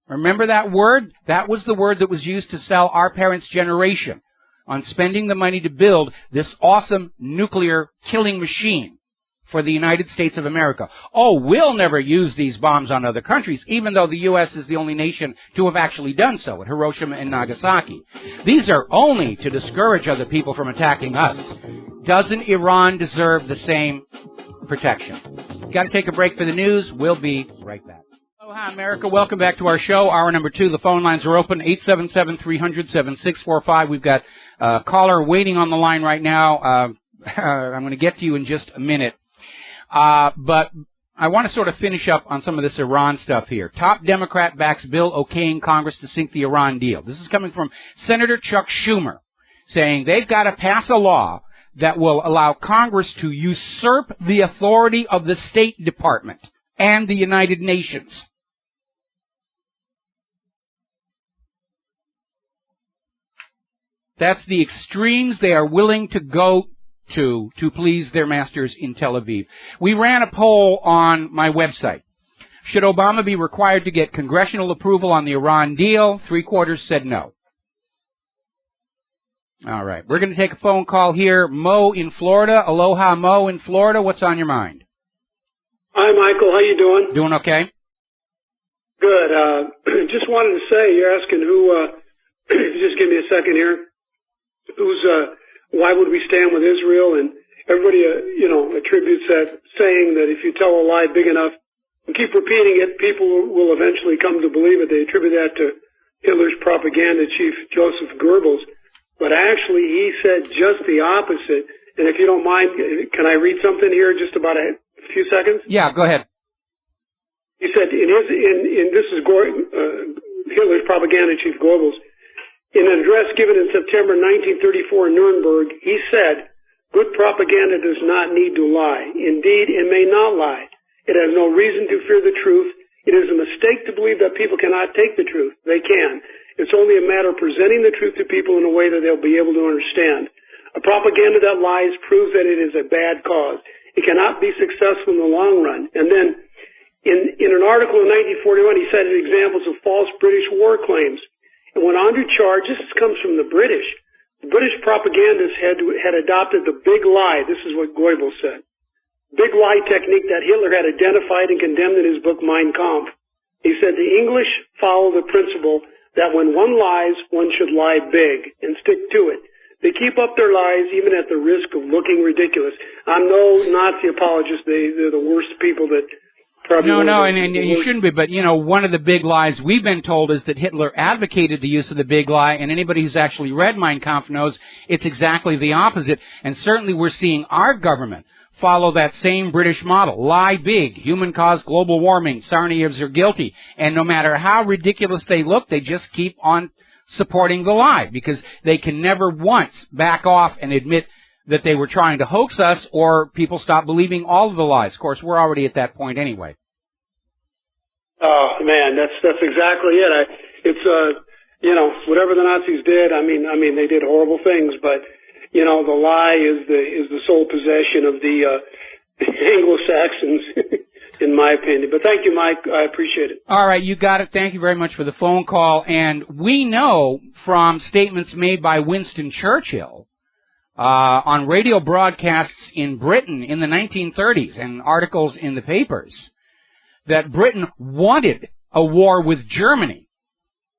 Remember that word? That was the word that was used to sell our parents' generation on spending the money to build this awesome nuclear killing machine for the United States of America. Oh, we'll never use these bombs on other countries, even though the U.S. is the only nation to have actually done so at Hiroshima and Nagasaki. These are only to discourage other people from attacking us. Doesn't Iran deserve the same protection? Got to take a break for the news. We'll be right back. Hi, America. Welcome back to our show. Hour number 2. The phone lines are open, 877-300-7645. We've got a caller waiting on the line right now. I'm going to get to you in just a minute. But I want to sort of finish up on some of this Iran stuff here. Top Democrat backs bill okaying Congress to sink the Iran deal. This is coming from Senator Chuck Schumer, saying they've got to pass a law that will allow Congress to usurp the authority of the State Department and the United Nations. That's the extremes they are willing to go to please their masters in Tel Aviv. We ran a poll on my website. Should Obama be required to get congressional approval on the Iran deal? 3/4 said no. All right. We're going to take a phone call here. Mo in Florida. Aloha, Mo in Florida. What's on your mind? Hi, Michael. How you doing? Doing okay. Good. Just wanted to say, you're asking who, just give me a second here, why would we stand with Israel? And everybody, attributes that saying that if you tell a lie big enough and keep repeating it, people will eventually come to believe it. They attribute that to Hitler's propaganda chief, Joseph Goebbels. But actually, he said just the opposite. And if you don't mind, can I read something here just about a few seconds? Yeah, go ahead. He said, this is Hitler's propaganda chief, Goebbels. In an address given in September 1934 in Nuremberg, he said, good propaganda does not need to lie. Indeed, it may not lie. It has no reason to fear the truth. It is a mistake to believe that people cannot take the truth. They can. It's only a matter of presenting the truth to people in a way that they'll be able to understand. A propaganda that lies proves that it is a bad cause. It cannot be successful in the long run. And then, in an article in 1941, he cited examples of false British war claims and went on to charge, this comes from the British. The British propagandists had adopted the big lie. This is what Goebbels said. Big lie technique that Hitler had identified and condemned in his book Mein Kampf. He said the English follow the principle that when one lies, one should lie big and stick to it. They keep up their lies even at the risk of looking ridiculous. I'm no Nazi apologist. They're the worst people that probably... No, and you shouldn't be, but, one of the big lies we've been told is that Hitler advocated the use of the big lie, and anybody who's actually read Mein Kampf knows it's exactly the opposite, and certainly we're seeing our government follow that same British model. Lie big, human caused global warming, Sarnievs are guilty, and no matter how ridiculous they look, they just keep on supporting the lie, because they can never once back off and admit that they were trying to hoax us, or people stop believing all of the lies. Of course, we're already at that point anyway. Oh man, that's exactly it. It's whatever the Nazis did. I mean, they did horrible things, but the lie is the sole possession of the Anglo-Saxons, in my opinion. But thank you, Mike. I appreciate it. All right, you got it. Thank you very much for the phone call. And we know from statements made by Winston Churchill on radio broadcasts in Britain in the 1930s and articles in the papers that Britain wanted a war with Germany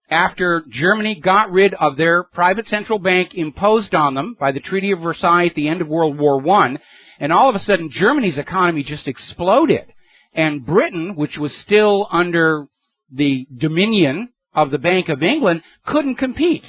after Germany got rid of their private central bank imposed on them by the Treaty of Versailles at the end of World War I, and all of a sudden Germany's economy just exploded. And Britain, which was still under the dominion of the Bank of England, couldn't compete.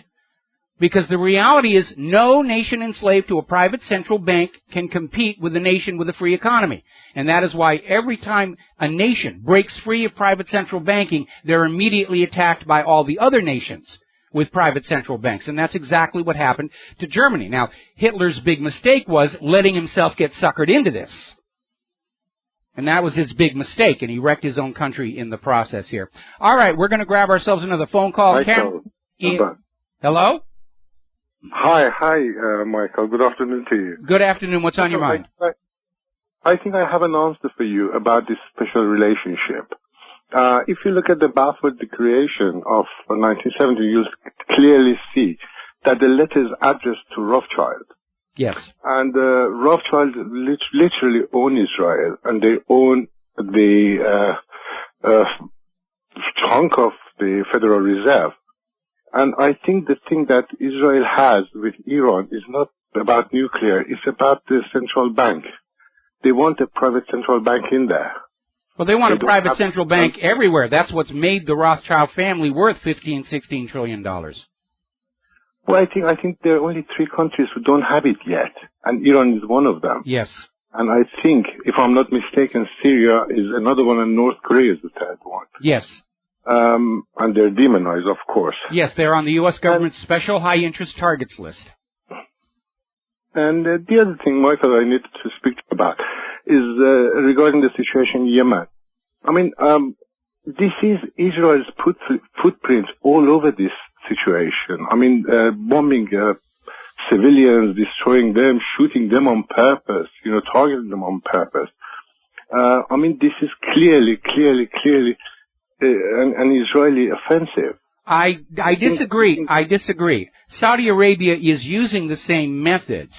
Because the reality is no nation enslaved to a private central bank can compete with a nation with a free economy. And that is why every time a nation breaks free of private central banking, they're immediately attacked by all the other nations with private central banks. And that's exactly what happened to Germany. Now, Hitler's big mistake was letting himself get suckered into this. And that was his big mistake, and he wrecked his own country in the process here. All right, we're going to grab ourselves another phone call. Hello? Hi, Michael. Good afternoon to you. Good afternoon. What's on your mind? I think I have an answer for you about this special relationship. If you look at the Balfour Declaration of 1970, you'll clearly see that the letter is addressed to Rothschild. Yes. And Rothschild literally own Israel, and they own the chunk of the Federal Reserve. And I think the thing that Israel has with Iran is not about nuclear, it's about the central bank. They want a private central bank in there. Well, they want a private central bank everywhere. That's what's made the Rothschild family worth $15-16 trillion. Well, I think there are only 3 countries who don't have it yet, and Iran is one of them. Yes. And I think, if I'm not mistaken, Syria is another one, and North Korea is the third one. Yes. And they're demonized, of course. Yes, they're on the U.S. government's special high-interest targets list. And the other thing, Michael, I need to speak about is regarding the situation in Yemen. I mean, this is Israel's footprints all over this situation. I mean, bombing civilians, destroying them, shooting them on purpose, targeting them on purpose. I mean, this is clearly an Israeli offensive. I disagree. Saudi Arabia is using the same methods,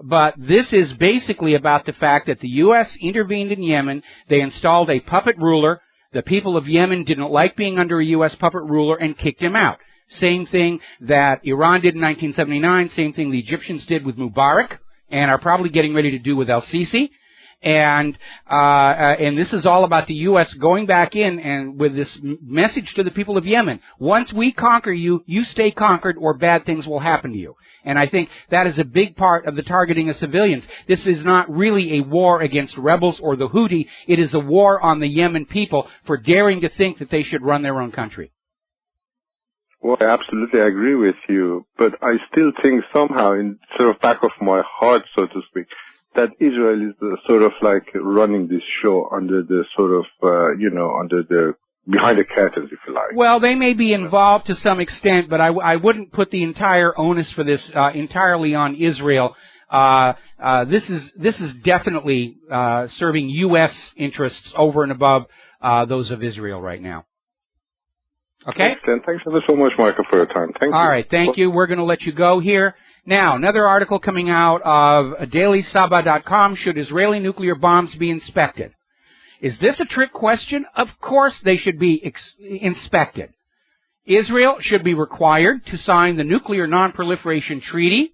but this is basically about the fact that the U.S. intervened in Yemen. They installed a puppet ruler. The people of Yemen didn't like being under a U.S. puppet ruler and kicked him out. Same thing that Iran did in 1979, same thing the Egyptians did with Mubarak, and are probably getting ready to do with al-Sisi. And this is all about the U.S. going back in and with this message to the people of Yemen. Once we conquer you, you stay conquered or bad things will happen to you. And I think that is a big part of the targeting of civilians. This is not really a war against rebels or the Houthi. It is a war on the Yemen people for daring to think that they should run their own country. Well, I absolutely agree with you, but I still think somehow in sort of back of my heart, so to speak, that Israel is sort of like running this show under the sort of, under the, behind the curtains, if you like. Well, they may be involved to some extent, but I wouldn't put the entire onus for this entirely on Israel. This is definitely serving U.S. interests over and above those of Israel right now. Okay? Excellent. Thanks ever so much, Michael, for your time. Thank you. All right, thank you. We're going to let you go here. Now, another article coming out of dailysaba.com, should Israeli nuclear bombs be inspected? Is this a trick question? Of course they should be inspected. Israel should be required to sign the Nuclear Non-Proliferation Treaty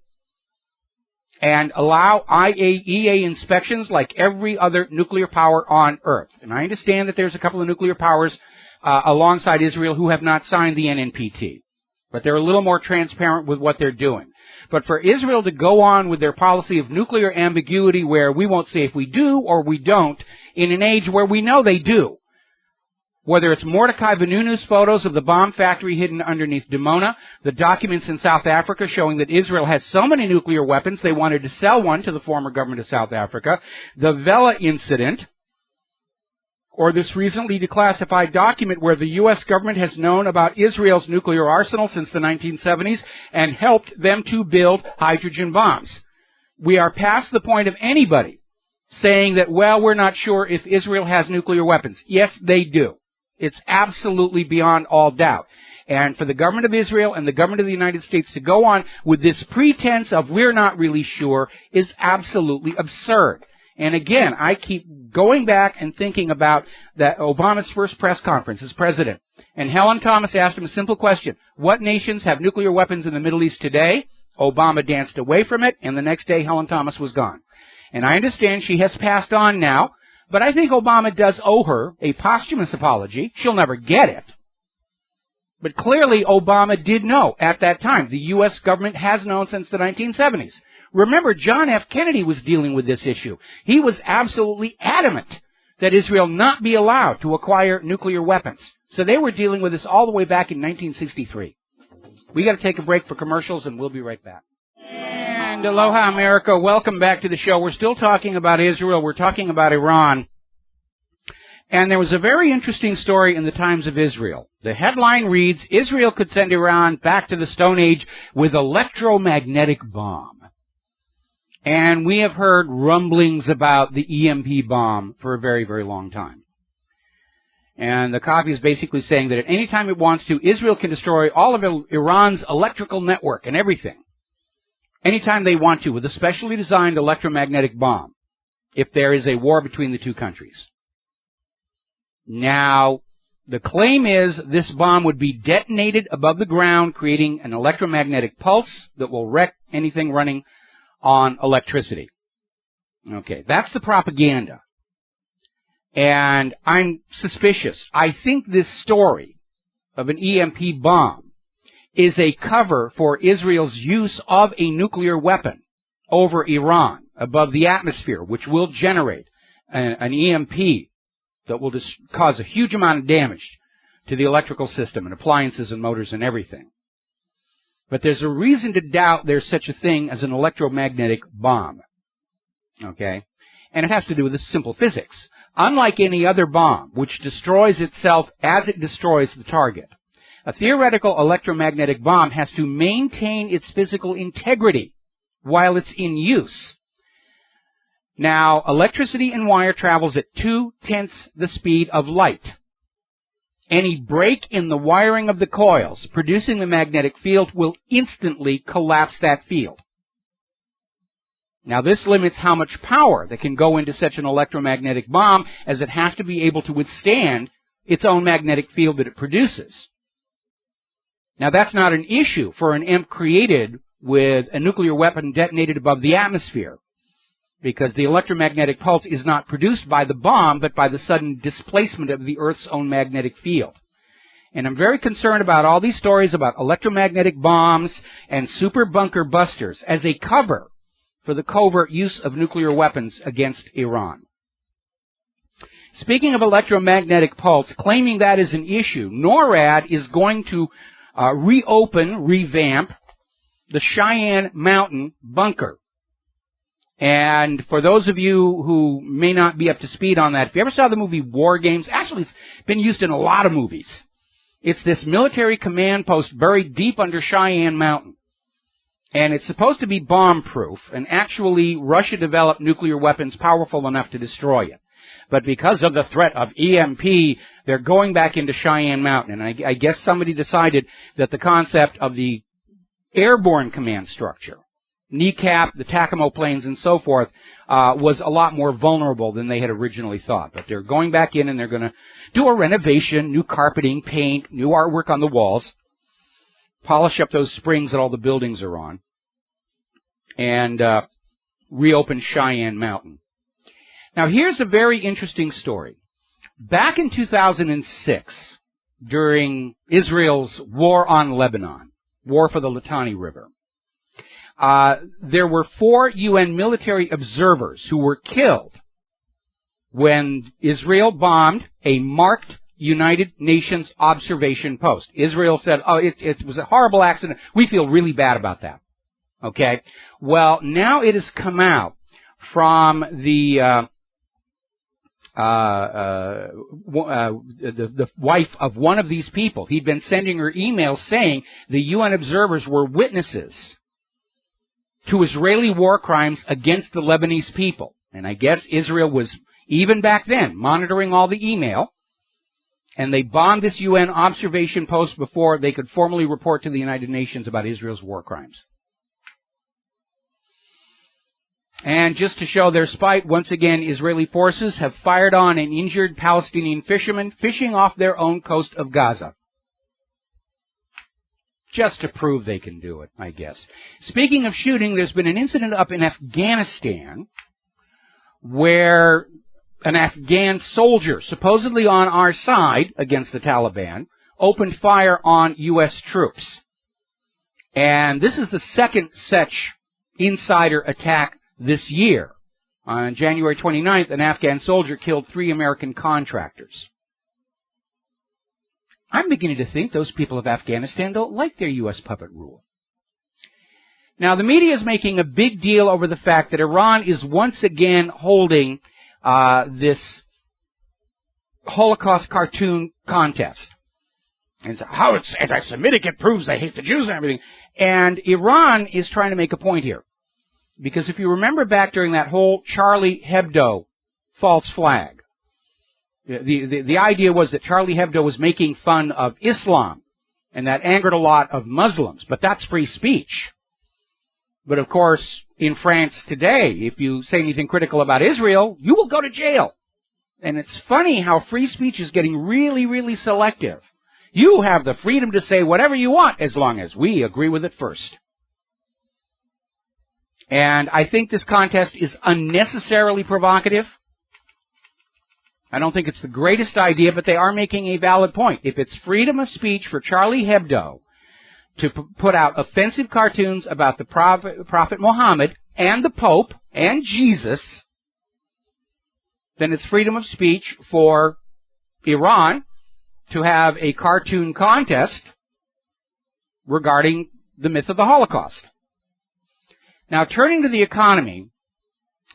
and allow IAEA inspections like every other nuclear power on Earth. And I understand that there's a couple of nuclear powers alongside Israel who have not signed the NNPT. But they're a little more transparent with what they're doing. But for Israel to go on with their policy of nuclear ambiguity where we won't say if we do or we don't, in an age where we know they do, whether it's Mordecai Vannunu's photos of the bomb factory hidden underneath Dimona, the documents in South Africa showing that Israel has so many nuclear weapons they wanted to sell one to the former government of South Africa, the Vela incident, or this recently declassified document where the U.S. government has known about Israel's nuclear arsenal since the 1970s and helped them to build hydrogen bombs. We are past the point of anybody saying that, well, we're not sure if Israel has nuclear weapons. Yes, they do. It's absolutely beyond all doubt. And for the government of Israel and the government of the United States to go on with this pretense of we're not really sure is absolutely absurd. And again, I keep going back and thinking about that Obama's first press conference as president. And Helen Thomas asked him a simple question. What nations have nuclear weapons in the Middle East today? Obama danced away from it, and the next day Helen Thomas was gone. And I understand she has passed on now, but I think Obama does owe her a posthumous apology. She'll never get it. But clearly Obama did know at that time. The U.S. government has known since the 1970s. Remember, John F. Kennedy was dealing with this issue. He was absolutely adamant that Israel not be allowed to acquire nuclear weapons. So they were dealing with this all the way back in 1963. We got to take a break for commercials, and we'll be right back. And aloha, America. Welcome back to the show. We're still talking about Israel. We're talking about Iran. And there was a very interesting story in the Times of Israel. The headline reads, Israel could send Iran back to the Stone Age with electromagnetic bomb. And we have heard rumblings about the EMP bomb for a very, very long time. And the copy is basically saying that at any time it wants to, Israel can destroy all of Iran's electrical network and everything. Anytime they want to, with a specially designed electromagnetic bomb, if there is a war between the two countries. Now, the claim is this bomb would be detonated above the ground, creating an electromagnetic pulse that will wreck anything running on electricity. Okay, that's the propaganda. And I'm suspicious. I think this story of an EMP bomb is a cover for Israel's use of a nuclear weapon over Iran above the atmosphere, which will generate an EMP that will cause a huge amount of damage to the electrical system and appliances and motors and everything. But there's a reason to doubt there's such a thing as an electromagnetic bomb. Okay? And it has to do with the simple physics. Unlike any other bomb, which destroys itself as it destroys the target, a theoretical electromagnetic bomb has to maintain its physical integrity while it's in use. Now, electricity in wire travels at 0.2 the speed of light. Any break in the wiring of the coils producing the magnetic field will instantly collapse that field. Now, this limits how much power that can go into such an electromagnetic bomb, as it has to be able to withstand its own magnetic field that it produces. Now, that's not an issue for an imp created with a nuclear weapon detonated above the atmosphere, because the electromagnetic pulse is not produced by the bomb, but by the sudden displacement of the Earth's own magnetic field. And I'm very concerned about all these stories about electromagnetic bombs and super bunker busters as a cover for the covert use of nuclear weapons against Iran. Speaking of electromagnetic pulse, claiming that is an issue, NORAD is going to revamp the Cheyenne Mountain bunker. And for those of you who may not be up to speed on that, if you ever saw the movie War Games, actually it's been used in a lot of movies. It's this military command post buried deep under Cheyenne Mountain. And it's supposed to be bomb-proof, and actually Russia developed nuclear weapons powerful enough to destroy it. But because of the threat of EMP, they're going back into Cheyenne Mountain. And I guess somebody decided that the concept of the airborne command structure, NECAP, the TACAMO planes, and so forth, was a lot more vulnerable than they had originally thought. But they're going back in and they're going to do a renovation, new carpeting, paint, new artwork on the walls, polish up those springs that all the buildings are on, and reopen Cheyenne Mountain. Now, here's a very interesting story. Back in 2006, during Israel's war on Lebanon, war for the Litani River, there were 4 UN military observers who were killed when Israel bombed a marked United Nations observation post. Israel said, oh, it was a horrible accident. We feel really bad about that. Okay? Well, now it has come out from the wife of one of these people. He'd been sending her emails saying the UN observers were witnesses to Israeli war crimes against the Lebanese people. And I guess Israel was, even back then, monitoring all the email. And they bombed this UN observation post before they could formally report to the United Nations about Israel's war crimes. And just to show their spite, once again, Israeli forces have fired on an injured Palestinian fisherman fishing off their own coast of Gaza. Just to prove they can do it, I guess. Speaking of shooting, there's been an incident up in Afghanistan where an Afghan soldier, supposedly on our side against the Taliban, opened fire on U.S. troops. And this is the second such insider attack this year. On January 29th, an Afghan soldier killed 3 American contractors. I'm beginning to think those people of Afghanistan don't like their U.S. puppet rule. Now, the media is making a big deal over the fact that Iran is once again holding this Holocaust cartoon contest. And so, how it's anti-Semitic, it proves they hate the Jews and everything. And Iran is trying to make a point here. Because if you remember back during that whole Charlie Hebdo false flag, the idea was that Charlie Hebdo was making fun of Islam, and that angered a lot of Muslims, but that's free speech. But of course, in France today, if you say anything critical about Israel, you will go to jail. And it's funny how free speech is getting really, really selective. You have the freedom to say whatever you want as long as we agree with it first. And I think this contest is unnecessarily provocative. I don't think it's the greatest idea, but they are making a valid point. If it's freedom of speech for Charlie Hebdo to put out offensive cartoons about the Prophet Muhammad and the Pope and Jesus, then it's freedom of speech for Iran to have a cartoon contest regarding the myth of the Holocaust. Now, turning to the economy,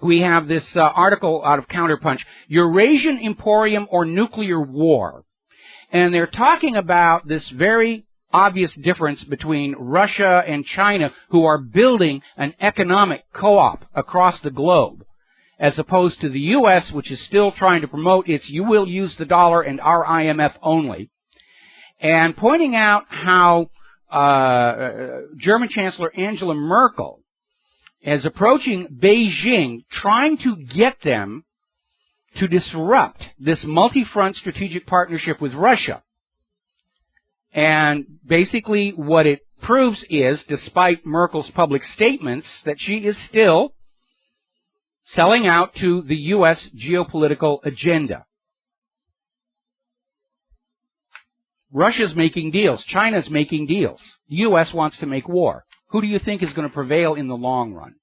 we have this article out of Counterpunch, Eurasian Emporium or Nuclear War. And they're talking about this very obvious difference between Russia and China, who are building an economic co-op across the globe, as opposed to the U.S., which is still trying to promote its you will use the dollar and our IMF only, and pointing out how German Chancellor Angela Merkel is approaching Beijing, trying to get them to disrupt this multi-front strategic partnership with Russia. And basically what it proves is, despite Merkel's public statements, that she is still selling out to the U.S. geopolitical agenda. Russia's making deals. China's making deals. The U.S. wants to make war. Who do you think is going to prevail in the long run?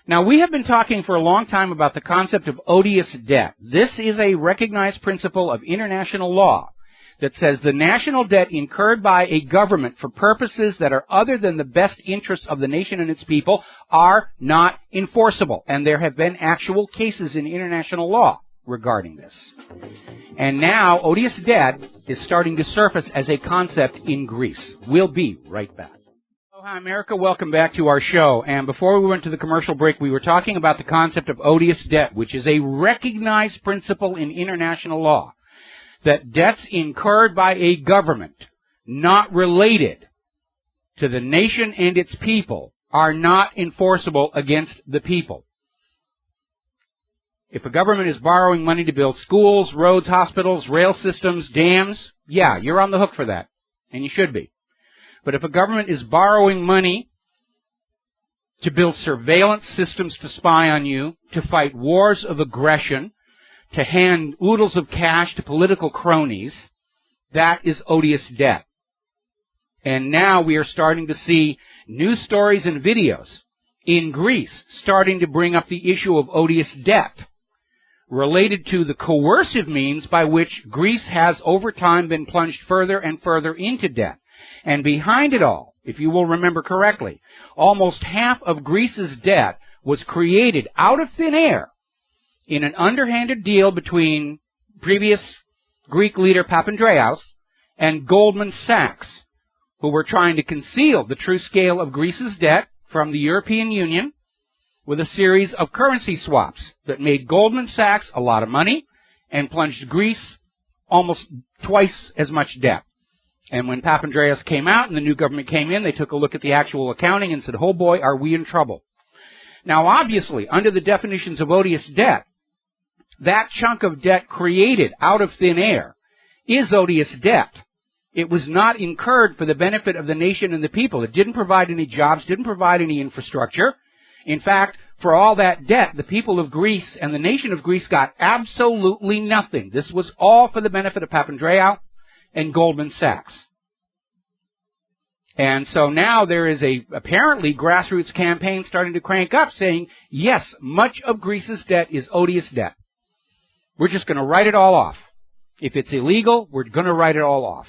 Now, we have been talking for a long time about the concept of odious debt. This is a recognized principle of international law that says the national debt incurred by a government for purposes that are other than the best interests of the nation and its people are not enforceable. And there have been actual cases in international law regarding this. And now, odious debt is starting to surface as a concept in Greece. We'll be right back. Hi, America. Welcome back to our show. And before we went to the commercial break, we were talking about the concept of odious debt, which is a recognized principle in international law, that debts incurred by a government not related to the nation and its people are not enforceable against the people. If a government is borrowing money to build schools, roads, hospitals, rail systems, dams, yeah, you're on the hook for that, and you should be. But if a government is borrowing money to build surveillance systems to spy on you, to fight wars of aggression, to hand oodles of cash to political cronies, that is odious debt. And now we are starting to see news stories and videos in Greece starting to bring up the issue of odious debt related to the coercive means by which Greece has over time been plunged further and further into debt. And behind it all, if you will remember correctly, almost half of Greece's debt was created out of thin air in an underhanded deal between previous Greek leader Papandreou and Goldman Sachs, who were trying to conceal the true scale of Greece's debt from the European Union with a series of currency swaps that made Goldman Sachs a lot of money and plunged Greece almost twice as much debt. And when Papandreou came out and the new government came in, they took a look at the actual accounting and said, oh boy, are we in trouble. Now, obviously, under the definitions of odious debt, that chunk of debt created out of thin air is odious debt. It was not incurred for the benefit of the nation and the people. It didn't provide any jobs, didn't provide any infrastructure. In fact, for all that debt, the people of Greece and the nation of Greece got absolutely nothing. This was all for the benefit of Papandreou and Goldman Sachs. And so now there is a apparently grassroots campaign starting to crank up saying, yes, much of Greece's debt is odious debt. We're just going to write it all off. If it's illegal, we're going to write it all off.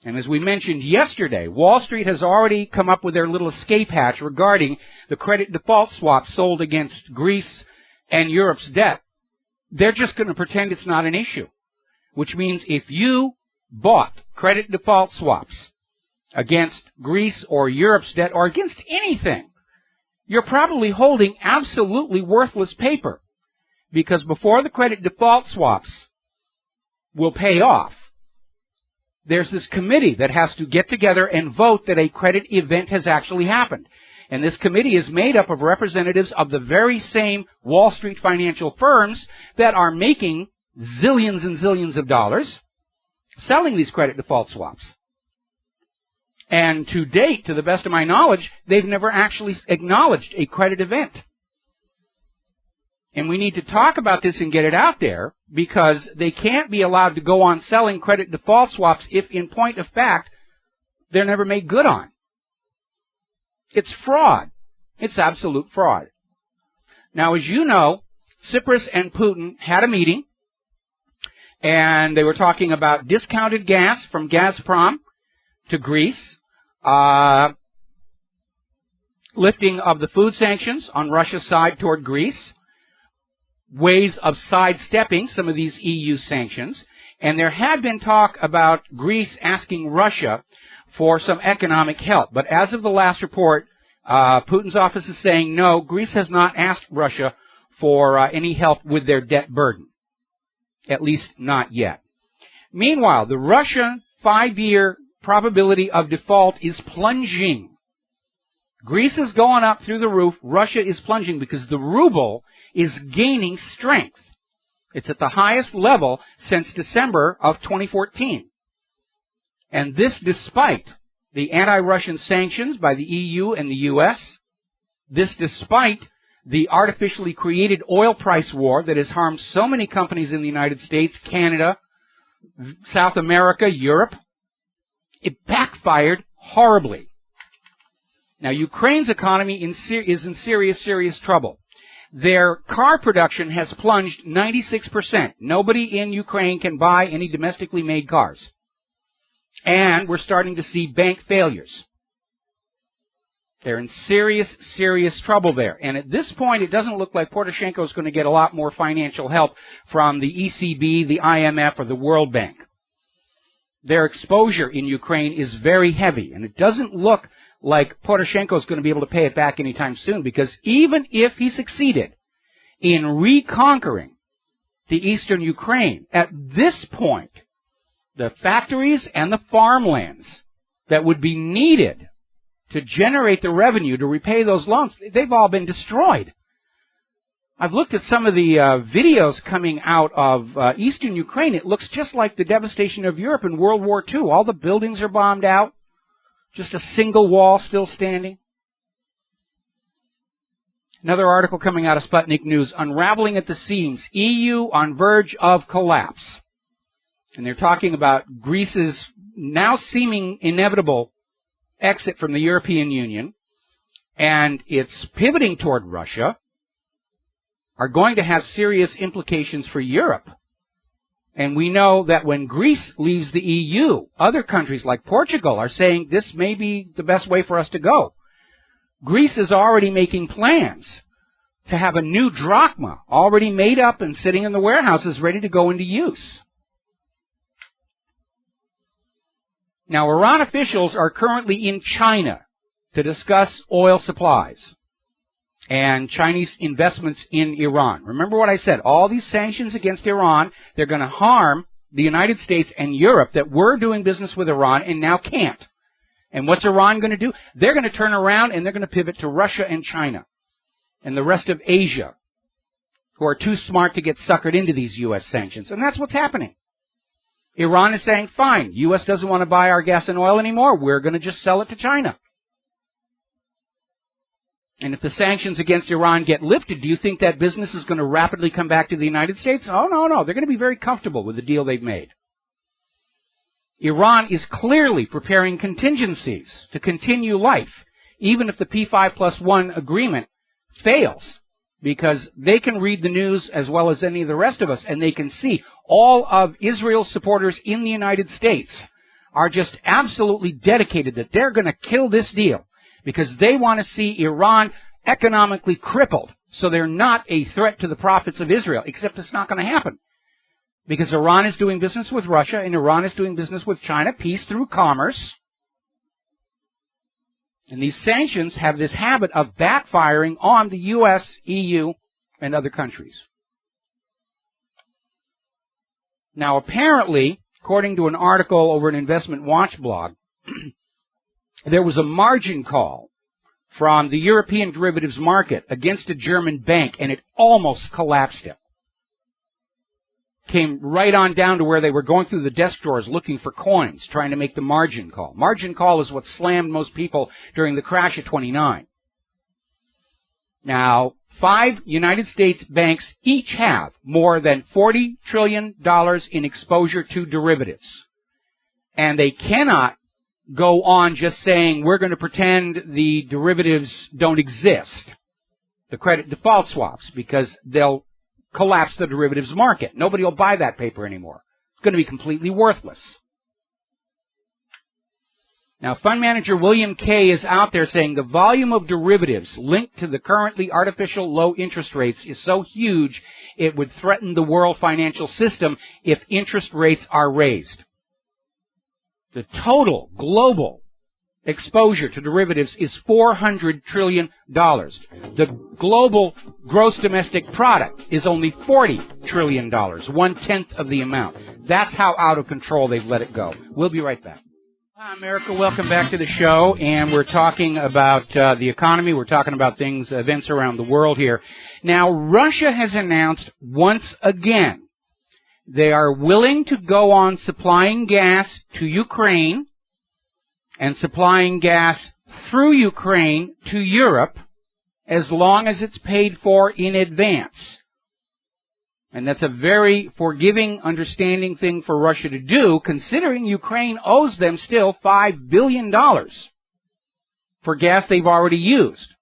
And as we mentioned yesterday, Wall Street has already come up with their little escape hatch regarding the credit default swap sold against Greece and Europe's debt. They're just going to pretend it's not an issue, which means if you bought credit default swaps against Greece or Europe's debt or against anything, you're probably holding absolutely worthless paper, because before the credit default swaps will pay off, there's this committee that has to get together and vote that a credit event has actually happened. And this committee is made up of representatives of the very same Wall Street financial firms that are making zillions and zillions of dollars selling these credit default swaps. And to date, to the best of my knowledge, they've never actually acknowledged a credit event. And we need to talk about this and get it out there, because they can't be allowed to go on selling credit default swaps if, in point of fact, they're never made good on. It's fraud. It's absolute fraud. Now, as you know, Tsipras and Putin had a meeting, and they were talking about discounted gas from Gazprom to Greece, lifting of the food sanctions on Russia's side toward Greece, ways of sidestepping some of these EU sanctions, and there had been talk about Greece asking Russia for some economic help. But as of the last report, Putin's office is saying, no, Greece has not asked Russia for any help with their debt burden, at least not yet. Meanwhile, the Russian 5-year probability of default is plunging. Greece is going up through the roof. Russia is plunging because the ruble is gaining strength. It's at the highest level since December of 2014. And this despite the anti-Russian sanctions by the EU and the US, this despite the artificially created oil price war that has harmed so many companies in the United States, Canada, South America, Europe. It backfired horribly. Now, Ukraine's economy is in serious trouble. Their car production has plunged 96%. Nobody in Ukraine can buy any domestically made cars. And we're starting to see bank failures. They're in serious trouble there. And at this point, it doesn't look like Poroshenko is going to get a lot more financial help from the ECB, the IMF, or the World Bank. Their exposure in Ukraine is very heavy, and it doesn't look like Poroshenko is going to be able to pay it back anytime soon, because even if he succeeded in reconquering the eastern Ukraine, at this point, the factories and the farmlands that would be needed to generate the revenue to repay those loans, they've all been destroyed. I've looked at some of the videos coming out of eastern Ukraine. It looks just like the devastation of Europe in World War II. All the buildings are bombed out. Just a single wall still standing. Another article coming out of Sputnik News, unraveling at the seams, EU on verge of collapse. And they're talking about Greece's now seeming inevitable exit from the European Union, and its pivoting toward Russia, are going to have serious implications for Europe. And we know that when Greece leaves the EU, other countries like Portugal are saying this may be the best way for us to go. Greece is already making plans to have a new drachma already made up and sitting in the warehouses ready to go into use. Now, Iran officials are currently in China to discuss oil supplies and Chinese investments in Iran. Remember what I said, all these sanctions against Iran, they're going to harm the United States and Europe that were doing business with Iran and now can't. And what's Iran going to do? They're going to turn around and they're going to pivot to Russia and China and the rest of Asia, who are too smart to get suckered into these U.S. sanctions. And that's what's happening. Iran is saying, fine, U.S. doesn't want to buy our gas and oil anymore. We're going to just sell it to China. And if the sanctions against Iran get lifted, do you think that business is going to rapidly come back to the United States? Oh, no. They're going to be very comfortable with the deal they've made. Iran is clearly preparing contingencies to continue life, even if the P5+1 agreement fails, because they can read the news as well as any of the rest of us, and they can see all of Israel's supporters in the United States are just absolutely dedicated that they're going to kill this deal because they want to see Iran economically crippled so they're not a threat to the profits of Israel, except it's not going to happen. Because Iran is doing business with Russia and Iran is doing business with China, peace through commerce. And these sanctions have this habit of backfiring on the U.S., EU, and other countries. Now, apparently, according to an article over an Investment Watch blog, there was a margin call from the European derivatives market against a German bank, and it almost collapsed it. Came right on down to where they were going through the desk drawers looking for coins, trying to make the margin call. Margin call is what slammed most people during the crash of '29. Now, 5 United States banks each have more than $40 trillion in exposure to derivatives. And they cannot go on just saying, we're going to pretend the derivatives don't exist, the credit default swaps, because they'll collapse the derivatives market. Nobody will buy that paper anymore. It's going to be completely worthless. Now, fund manager William Kay is out there saying the volume of derivatives linked to the currently artificial low interest rates is so huge it would threaten the world financial system if interest rates are raised. The total global exposure to derivatives is $400 trillion. The global gross domestic product is only $40 trillion, 1/10 of the amount. That's how out of control they've let it go. We'll be right back. Hi, America. Welcome back to the show, and we're talking about the economy. We're talking about events around the world here. Now, Russia has announced once again they are willing to go on supplying gas to Ukraine and supplying gas through Ukraine to Europe as long as it's paid for in advance. And that's a very forgiving, understanding thing for Russia to do, considering Ukraine owes them still $5 billion for gas they've already used.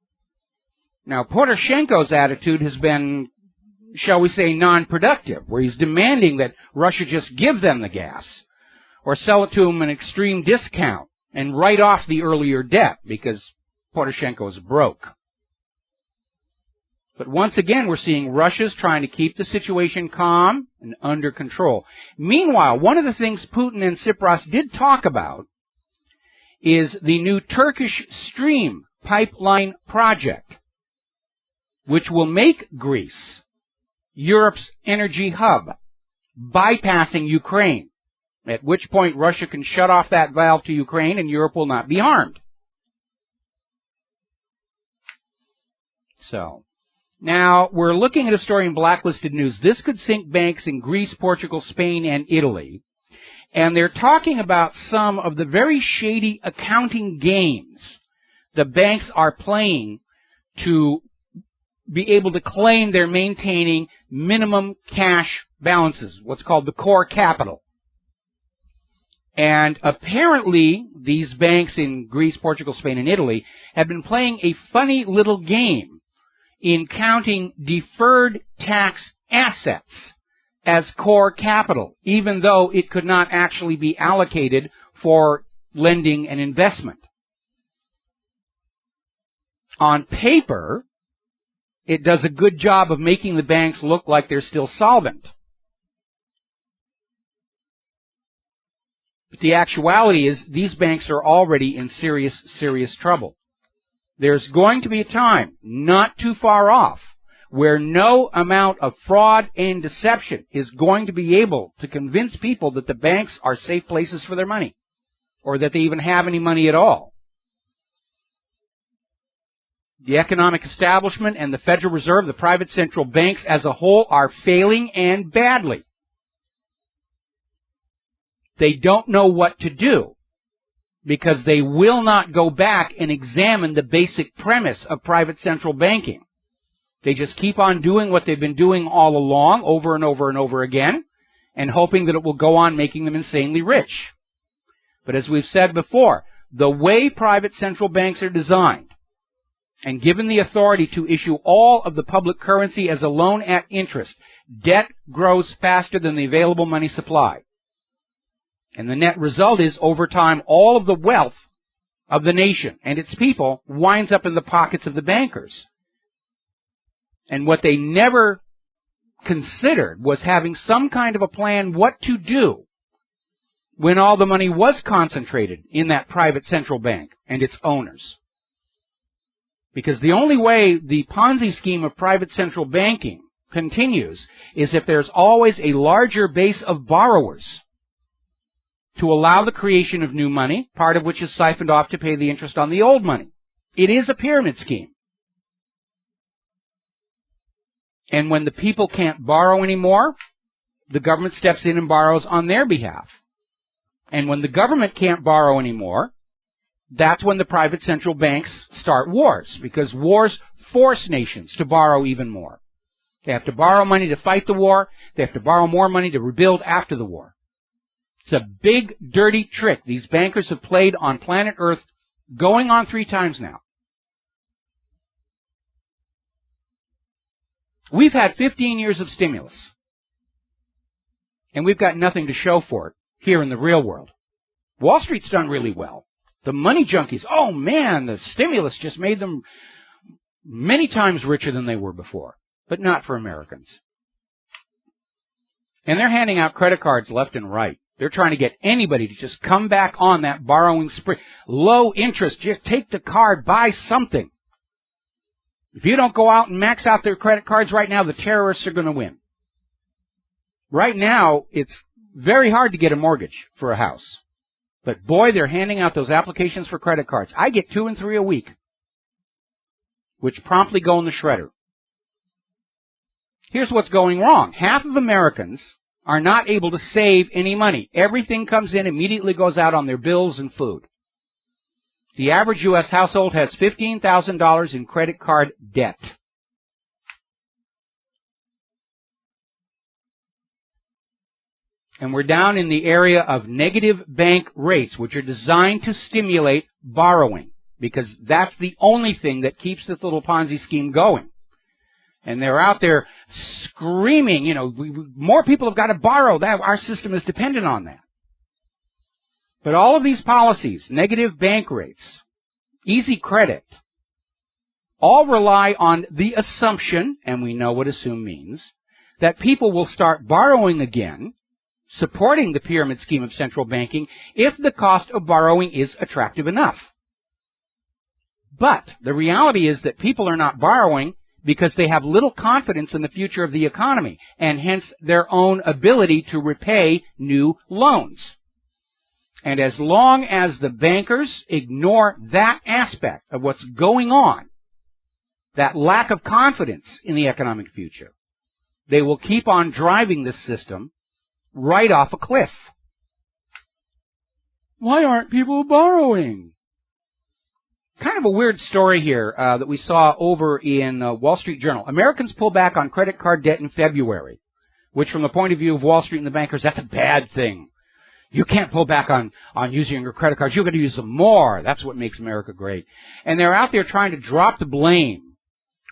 Now, Poroshenko's attitude has been, shall we say, non-productive, where he's demanding that Russia just give them the gas or sell it to them at an extreme discount and write off the earlier debt because Poroshenko is broke. But once again, we're seeing Russia's trying to keep the situation calm and under control. Meanwhile, one of the things Putin and Tsipras did talk about is the new Turkish Stream pipeline project, which will make Greece Europe's energy hub, bypassing Ukraine, at which point Russia can shut off that valve to Ukraine and Europe will not be harmed. So, now we're looking at a story in Blacklisted News. This could sink banks in Greece, Portugal, Spain, and Italy. And they're talking about some of the very shady accounting games the banks are playing to be able to claim they're maintaining minimum cash balances, what's called the core capital. And apparently, these banks in Greece, Portugal, Spain, and Italy have been playing a funny little game in counting deferred tax assets as core capital, even though it could not actually be allocated for lending and investment. On paper, it does a good job of making the banks look like they're still solvent. But the actuality is these banks are already in serious, serious trouble. There's going to be a time, not too far off, where no amount of fraud and deception is going to be able to convince people that the banks are safe places for their money. or that they even have any money at all. The economic establishment and the Federal Reserve, the private central banks as a whole, are failing, and badly. They don't know what to do because they will not go back and examine the basic premise of private central banking. They just keep on doing what they've been doing all along, over and over and over again, and hoping that it will go on making them insanely rich. But as we've said before, the way private central banks are designed, and given the authority to issue all of the public currency as a loan at interest, debt grows faster than the available money supply. And the net result is, over time, all of the wealth of the nation and its people winds up in the pockets of the bankers. And what they never considered was having some kind of a plan what to do when all the money was concentrated in that private central bank and its owners. Because the only way the Ponzi scheme of private central banking continues is if there's always a larger base of borrowers to allow the creation of new money, part of which is siphoned off to pay the interest on the old money. It is a pyramid scheme. And when the people can't borrow anymore, the government steps in and borrows on their behalf. And when the government can't borrow anymore, that's when the private central banks start wars, because wars force nations to borrow even more. They have to borrow money to fight the war. They have to borrow more money to rebuild after the war. It's a big, dirty trick these bankers have played on planet Earth, going on 3 times now. We've had 15 years of stimulus, and we've got nothing to show for it here in the real world. Wall Street's done really well. The money junkies, oh man, the stimulus just made them many times richer than they were before, but not for Americans. And they're handing out credit cards left and right. They're trying to get anybody to just come back on that borrowing spree. Low interest, just take the card, buy something. If you don't go out and max out their credit cards right now, the terrorists are going to win. Right now, it's very hard to get a mortgage for a house. But boy, they're handing out those applications for credit cards. I get 2 and 3 a week, which promptly go in the shredder. Here's what's going wrong. Half of Americans are not able to save any money. Everything comes in, immediately goes out on their bills and food. The average U.S. household has $15,000 in credit card debt. And we're down in the area of negative bank rates, which are designed to stimulate borrowing, because that's the only thing that keeps this little Ponzi scheme going. And they're out there screaming, you know, more people have got to borrow. That our system is dependent on that. But all of these policies, negative bank rates, easy credit, all rely on the assumption, and we know what assume means, that people will start borrowing again, supporting the pyramid scheme of central banking, if the cost of borrowing is attractive enough. But the reality is that people are not borrowing because they have little confidence in the future of the economy, and hence their own ability to repay new loans. And as long as the bankers ignore that aspect of what's going on, that lack of confidence in the economic future, they will keep on driving this system right off a cliff. Why aren't people borrowing? Kind of a weird story here that we saw over in Wall Street Journal. Americans pull back on credit card debt in February, which from the point of view of Wall Street and the bankers, that's a bad thing. You can't pull back on using your credit cards. You've got to use them more. That's what makes America great. And they're out there trying to drop the blame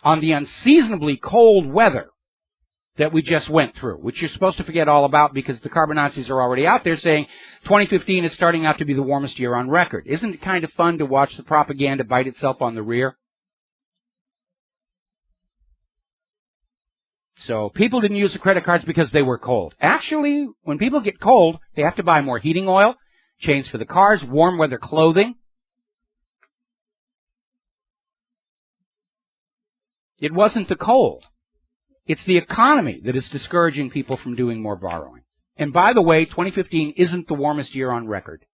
on the unseasonably cold weather that we just went through, which you're supposed to forget all about because the carbon Nazis are already out there saying 2015 is starting out to be the warmest year on record. Isn't it kind of fun to watch the propaganda bite itself on the rear? So people didn't use the credit cards because they were cold. Actually, when people get cold, they have to buy more heating oil, chains for the cars, warm weather clothing. It wasn't the cold. It's the economy that is discouraging people from doing more borrowing. And by the way, 2015 isn't the warmest year on record.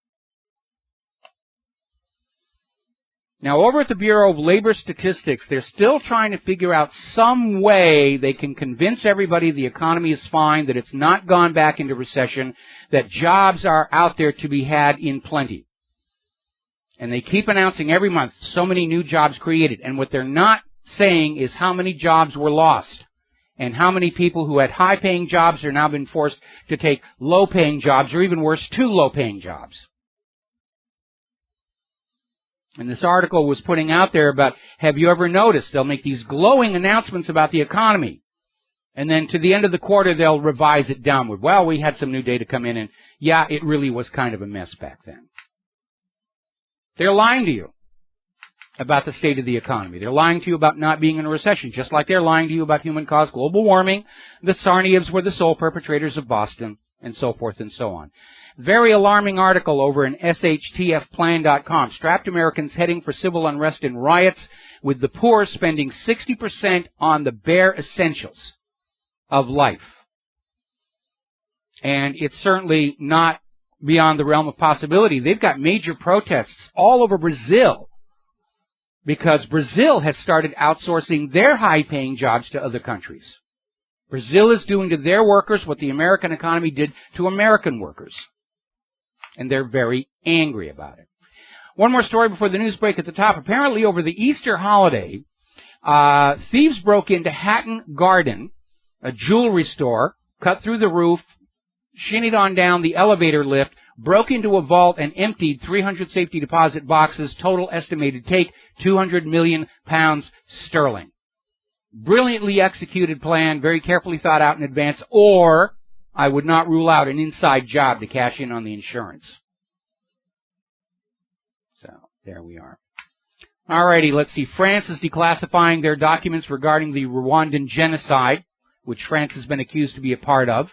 Now, over at the Bureau of Labor Statistics, they're still trying to figure out some way they can convince everybody the economy is fine, that it's not gone back into recession, that jobs are out there to be had in plenty. And they keep announcing every month so many new jobs created. And what they're not saying is how many jobs were lost and how many people who had high-paying jobs are now been forced to take low-paying jobs, or even worse, two low-paying jobs. And this article was putting out there about, have you ever noticed, they'll make these glowing announcements about the economy, and then to the end of the quarter they'll revise it downward. Well, we had some new data come in, and yeah, it really was kind of a mess back then. They're lying to you about the state of the economy. They're lying to you about not being in a recession, just like they're lying to you about human-caused global warming, the Sarnievs were the sole perpetrators of Boston, and so forth and so on. Very alarming article over in shtfplan.com. Strapped Americans heading for civil unrest and riots, with the poor spending 60% on the bare essentials of life. And it's certainly not beyond the realm of possibility. They've got major protests all over Brazil because Brazil has started outsourcing their high-paying jobs to other countries. Brazil is doing to their workers what the American economy did to American workers. And they're very angry about it. One more story before the news break at the top. Apparently over the Easter holiday, thieves broke into Hatton Garden, a jewelry store, cut through the roof, shinnied on down the elevator lift, broke into a vault and emptied 300 safety deposit boxes. Total estimated take, 200 million pounds sterling. Brilliantly executed plan, very carefully thought out in advance, or I would not rule out an inside job to cash in on the insurance. So, there we are. Alrighty, let's see. France is declassifying their documents regarding the Rwandan genocide, which France has been accused to be a part of.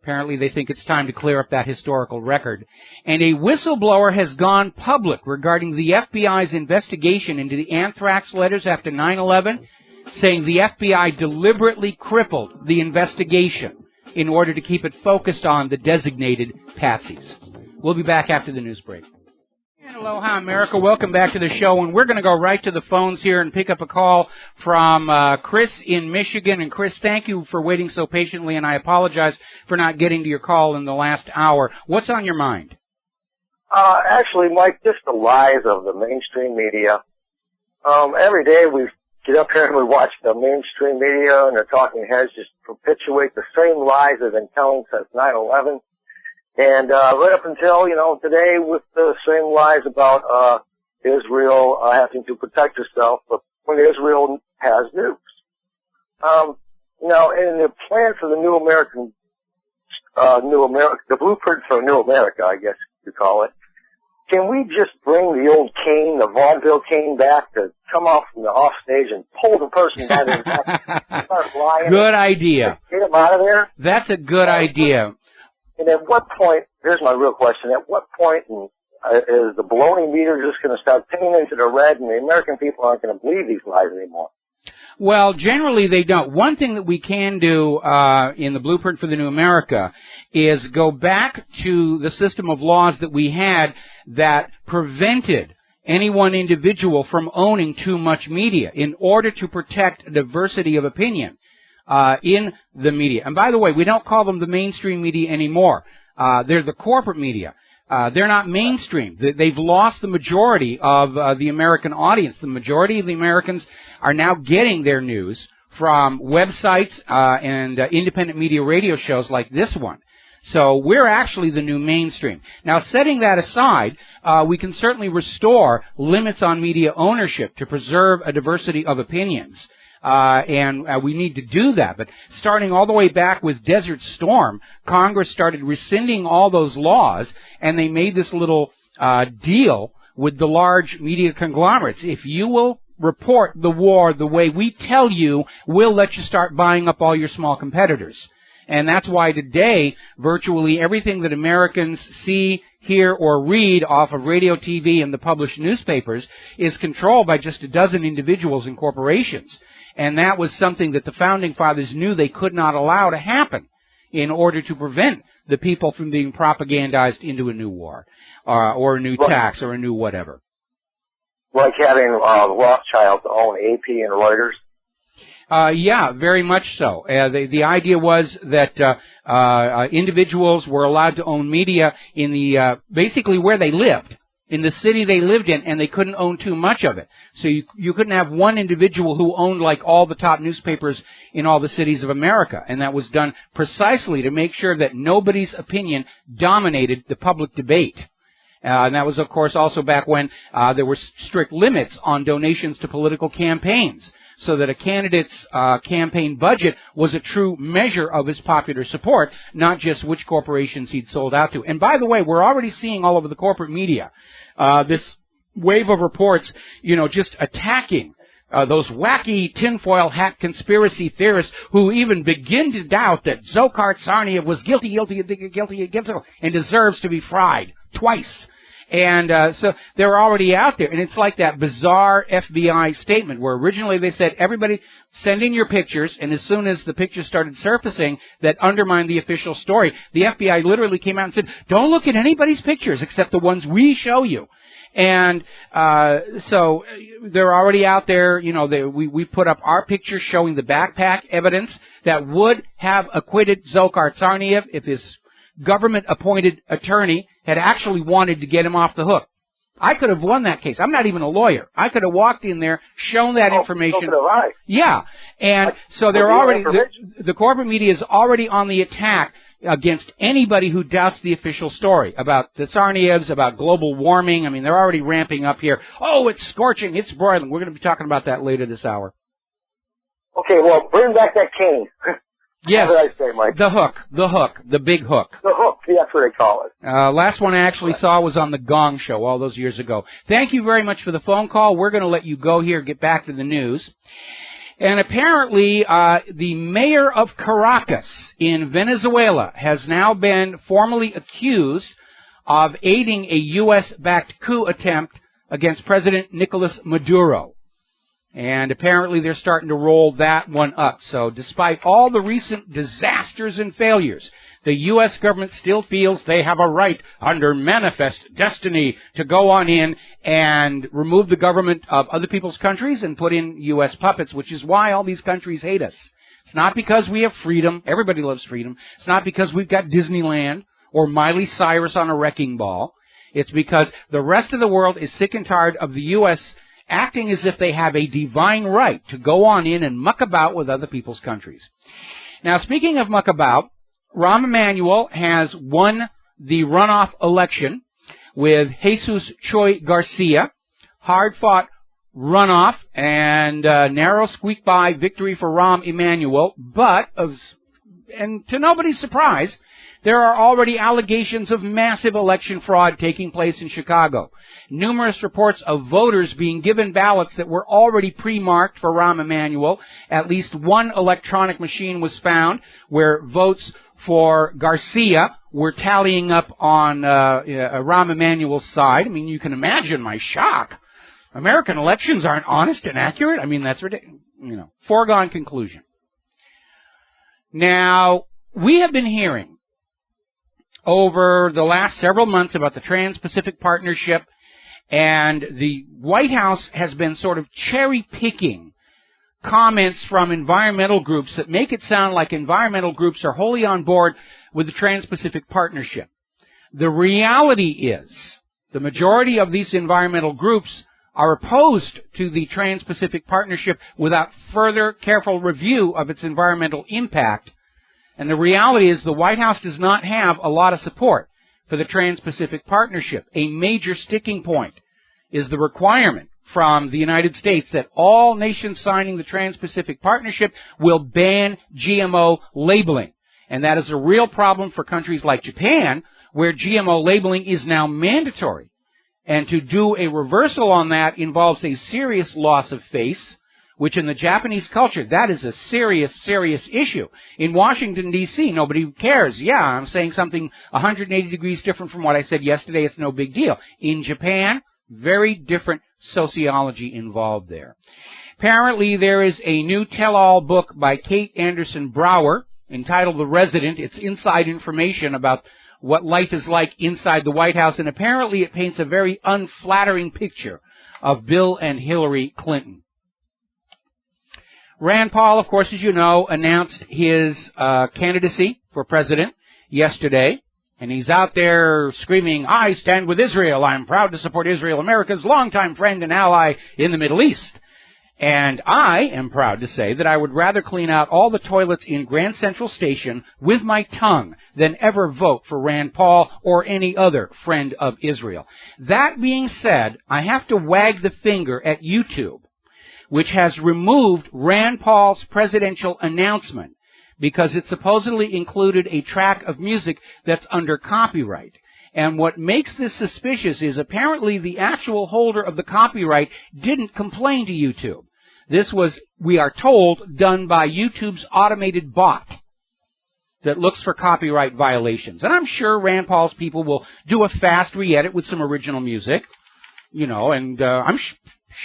Apparently they think it's time to clear up that historical record. And a whistleblower has gone public regarding the FBI's investigation into the anthrax letters after 9/11, saying the FBI deliberately crippled the investigation in order to keep it focused on the designated patsies. We'll be back after the news break. And aloha, America. Welcome back to the show. And we're going to go right to the phones here and pick up a call from Chris in Michigan. And Chris, thank you for waiting so patiently, and I apologize for not getting to your call in the last hour. What's on your mind? Actually, Mike, just the lies of the mainstream media. Every day we get up here and we watch the mainstream media and the talking heads just perpetuate the same lies they've been telling since 9/11. And right up until, today with the same lies about Israel having to protect herself, but when Israel has nukes. In the plan for the the blueprint for a new America, I guess you call it, can we just bring the old cane, the vaudeville cane, back to come off from the off stage and pull the person by the neck and start lying? Good idea. Get them out of there? That's a good idea. And at what point, here's my real question, at what point is the baloney meter just going to start pinning into the red and the American people aren't going to believe these lies anymore? Well, generally they don't. One thing that we can do in the Blueprint for the New America is go back to the system of laws that we had that prevented any one individual from owning too much media in order to protect diversity of opinion in the media. And by the way, we don't call them the mainstream media anymore. They're the corporate media. They're not mainstream. They've lost the majority of the American audience. The majority of the Americans are now getting their news from websites and independent media radio shows like this one. So we're actually the new mainstream. Now, setting that aside, we can certainly restore limits on media ownership to preserve a diversity of opinions. And we need to do that. But starting all the way back with Desert Storm, Congress started rescinding all those laws, and they made this little deal with the large media conglomerates. If you will report the war the way we tell you, we'll let you start buying up all your small competitors. And that's why today, virtually everything that Americans see, hear, or read off of radio, TV, and the published newspapers is controlled by just a dozen individuals and corporations. And that was something that the Founding Fathers knew they could not allow to happen in order to prevent the people from being propagandized into a new war or a new tax or a new whatever. like having the Rothschilds own AP and Reuters? Yeah, very much so. The idea was that individuals were allowed to own media in the basically where they lived, in the city they lived in, and they couldn't own too much of it. So you couldn't have one individual who owned like all the top newspapers in all the cities of America, and that was done precisely to make sure that nobody's opinion dominated the public debate. And that was, of course, also back when there were strict limits on donations to political campaigns, so that a candidate's campaign budget was a true measure of his popular support, not just which corporations he'd sold out to. And by the way, we're already seeing all over the corporate media this wave of reports, just attacking those wacky tinfoil hat conspiracy theorists who even begin to doubt that Dzhokhar Tsarnaev was guilty, and deserves to be fried twice. And so they're already out there. And it's like that bizarre FBI statement where originally they said, everybody send in your pictures, and as soon as the pictures started surfacing that undermined the official story, the FBI literally came out and said, don't look at anybody's pictures except the ones we show you. And so they're already out there. We put up our pictures showing the backpack evidence that would have acquitted Dzhokhar Tsarnaev if his government-appointed attorney had actually wanted to get him off the hook. I could have won that case. I'm not even a lawyer. I could have walked in there, shown that information. So could have I. Yeah, and so they're already, the corporate media is already on the attack against anybody who doubts the official story about the Tsarnaevs, about global warming. I mean, they're already ramping up here. Oh, it's scorching, it's broiling. We're going to be talking about that later this hour. Okay, well, bring back that cane. Yes, what did I say, Mike? the hook, the big hook. The hook, that's what they call it. Last one I actually saw was on the Gong Show all those years ago. Thank you very much for the phone call. We're going to let you go here, get back to the news. And apparently, the mayor of Caracas in Venezuela has now been formally accused of aiding a U.S.-backed coup attempt against President Nicolas Maduro. And apparently they're starting to roll that one up. So despite all the recent disasters and failures, the U.S. government still feels they have a right under manifest destiny to go on in and remove the government of other people's countries and put in U.S. puppets, which is why all these countries hate us. It's not because we have freedom. Everybody loves freedom. It's not because we've got Disneyland or Miley Cyrus on a wrecking ball. It's because the rest of the world is sick and tired of the U.S. acting as if they have a divine right to go on in and muck about with other people's countries. Now, speaking of muck about, Rahm Emanuel has won the runoff election with Jesus Choi Garcia. Hard-fought runoff and narrow squeak-by victory for Rahm Emanuel. But, and to nobody's surprise, there are already allegations of massive election fraud taking place in Chicago. Numerous reports of voters being given ballots that were already pre-marked for Rahm Emanuel. At least one electronic machine was found where votes for Garcia were tallying up on Rahm Emanuel's side. I mean, you can imagine my shock. American elections aren't honest and accurate? I mean, that's ridiculous. Foregone conclusion. Now, we have been hearing over the last several months about the Trans-Pacific Partnership, and the White House has been sort of cherry-picking comments from environmental groups that make it sound like environmental groups are wholly on board with the Trans-Pacific Partnership. The reality is the majority of these environmental groups are opposed to the Trans-Pacific Partnership without further careful review of its environmental impact. And the reality is the White House does not have a lot of support for the Trans-Pacific Partnership. A major sticking point is the requirement from the United States that all nations signing the Trans-Pacific Partnership will ban GMO labeling. And that is a real problem for countries like Japan, where GMO labeling is now mandatory. And to do a reversal on that involves a serious loss of face, which in the Japanese culture, that is a serious, serious issue. In Washington, D.C., nobody cares. Yeah, I'm saying something 180 degrees different from what I said yesterday. It's no big deal. In Japan, very different sociology involved there. Apparently, there is a new tell-all book by Kate Anderson Brower entitled The Resident. It's inside information about what life is like inside the White House, and apparently it paints a very unflattering picture of Bill and Hillary Clinton. Rand Paul, of course, as you know, announced his candidacy for president yesterday. And he's out there screaming, "I stand with Israel. I'm proud to support Israel, America's longtime friend and ally in the Middle East." And I am proud to say that I would rather clean out all the toilets in Grand Central Station with my tongue than ever vote for Rand Paul or any other friend of Israel. That being said, I have to wag the finger at YouTube, which has removed Rand Paul's presidential announcement because it supposedly included a track of music that's under copyright. And what makes this suspicious is apparently the actual holder of the copyright didn't complain to YouTube. This was, we are told, done by YouTube's automated bot that looks for copyright violations. And I'm sure Rand Paul's people will do a fast re-edit with some original music, you know, and I'm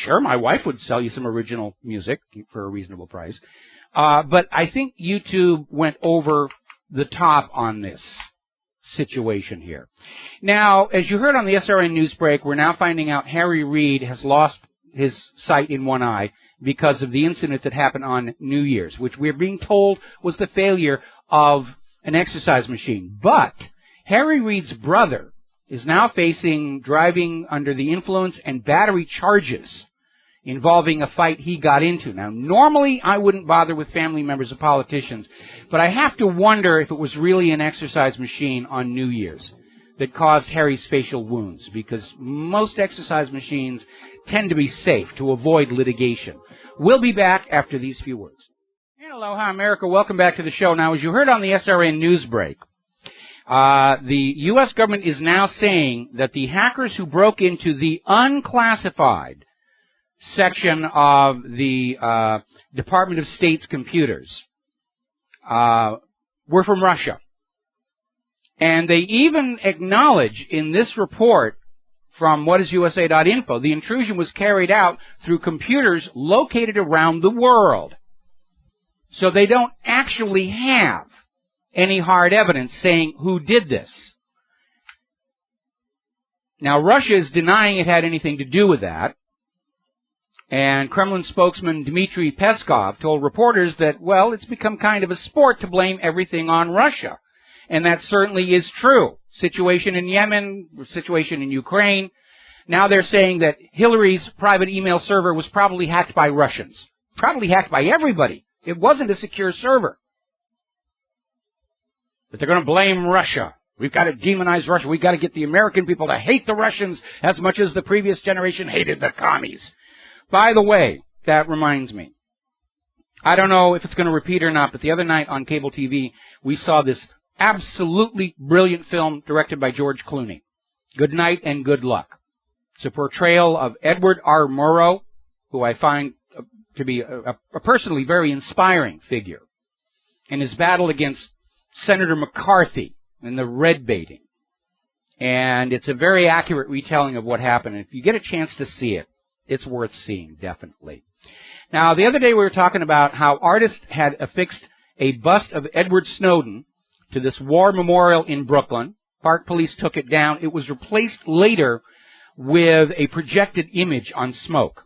sure my wife would sell you some original music for a reasonable price. But I think YouTube went over the top on this situation here. Now, as you heard on the SRN news break, we're now finding out Harry Reid has lost his sight in one eye because of the incident that happened on New Year's, which we're being told was the failure of an exercise machine. But Harry Reid's brother is now facing driving under the influence and battery charges involving a fight he got into. Now, normally I wouldn't bother with family members of politicians, but I have to wonder if it was really an exercise machine on New Year's that caused Harry's facial wounds, because most exercise machines tend to be safe to avoid litigation. We'll be back after these few words. And aloha, America. Welcome back to the show. Now, as you heard on the SRN news break, the U.S. government is now saying that the hackers who broke into the unclassified section of the Department of State's computers were from Russia. And they even acknowledge in this report from whatisusa.info, the intrusion was carried out through computers located around the world. So they don't actually have any hard evidence saying who did this. Now, Russia is denying it had anything to do with that. And Kremlin spokesman Dmitry Peskov told reporters that, well, it's become kind of a sport to blame everything on Russia. And that certainly is true. Situation in Yemen, situation in Ukraine. Now they're saying that Hillary's private email server was probably hacked by Russians. Probably hacked by everybody. It wasn't a secure server. But they're going to blame Russia. We've got to demonize Russia. We've got to get the American people to hate the Russians as much as the previous generation hated the commies. By the way, that reminds me. I don't know if it's going to repeat or not, but the other night on cable TV, we saw this absolutely brilliant film directed by George Clooney. Good Night and Good Luck. It's a portrayal of Edward R. Murrow, who I find to be a personally very inspiring figure, in his battle against Senator McCarthy and the red baiting. And it's a very accurate retelling of what happened. And if you get a chance to see it, it's worth seeing, definitely. Now, the other day we were talking about how artists had affixed a bust of Edward Snowden to this war memorial in Brooklyn. Park Police took it down. It was replaced later with a projected image on smoke.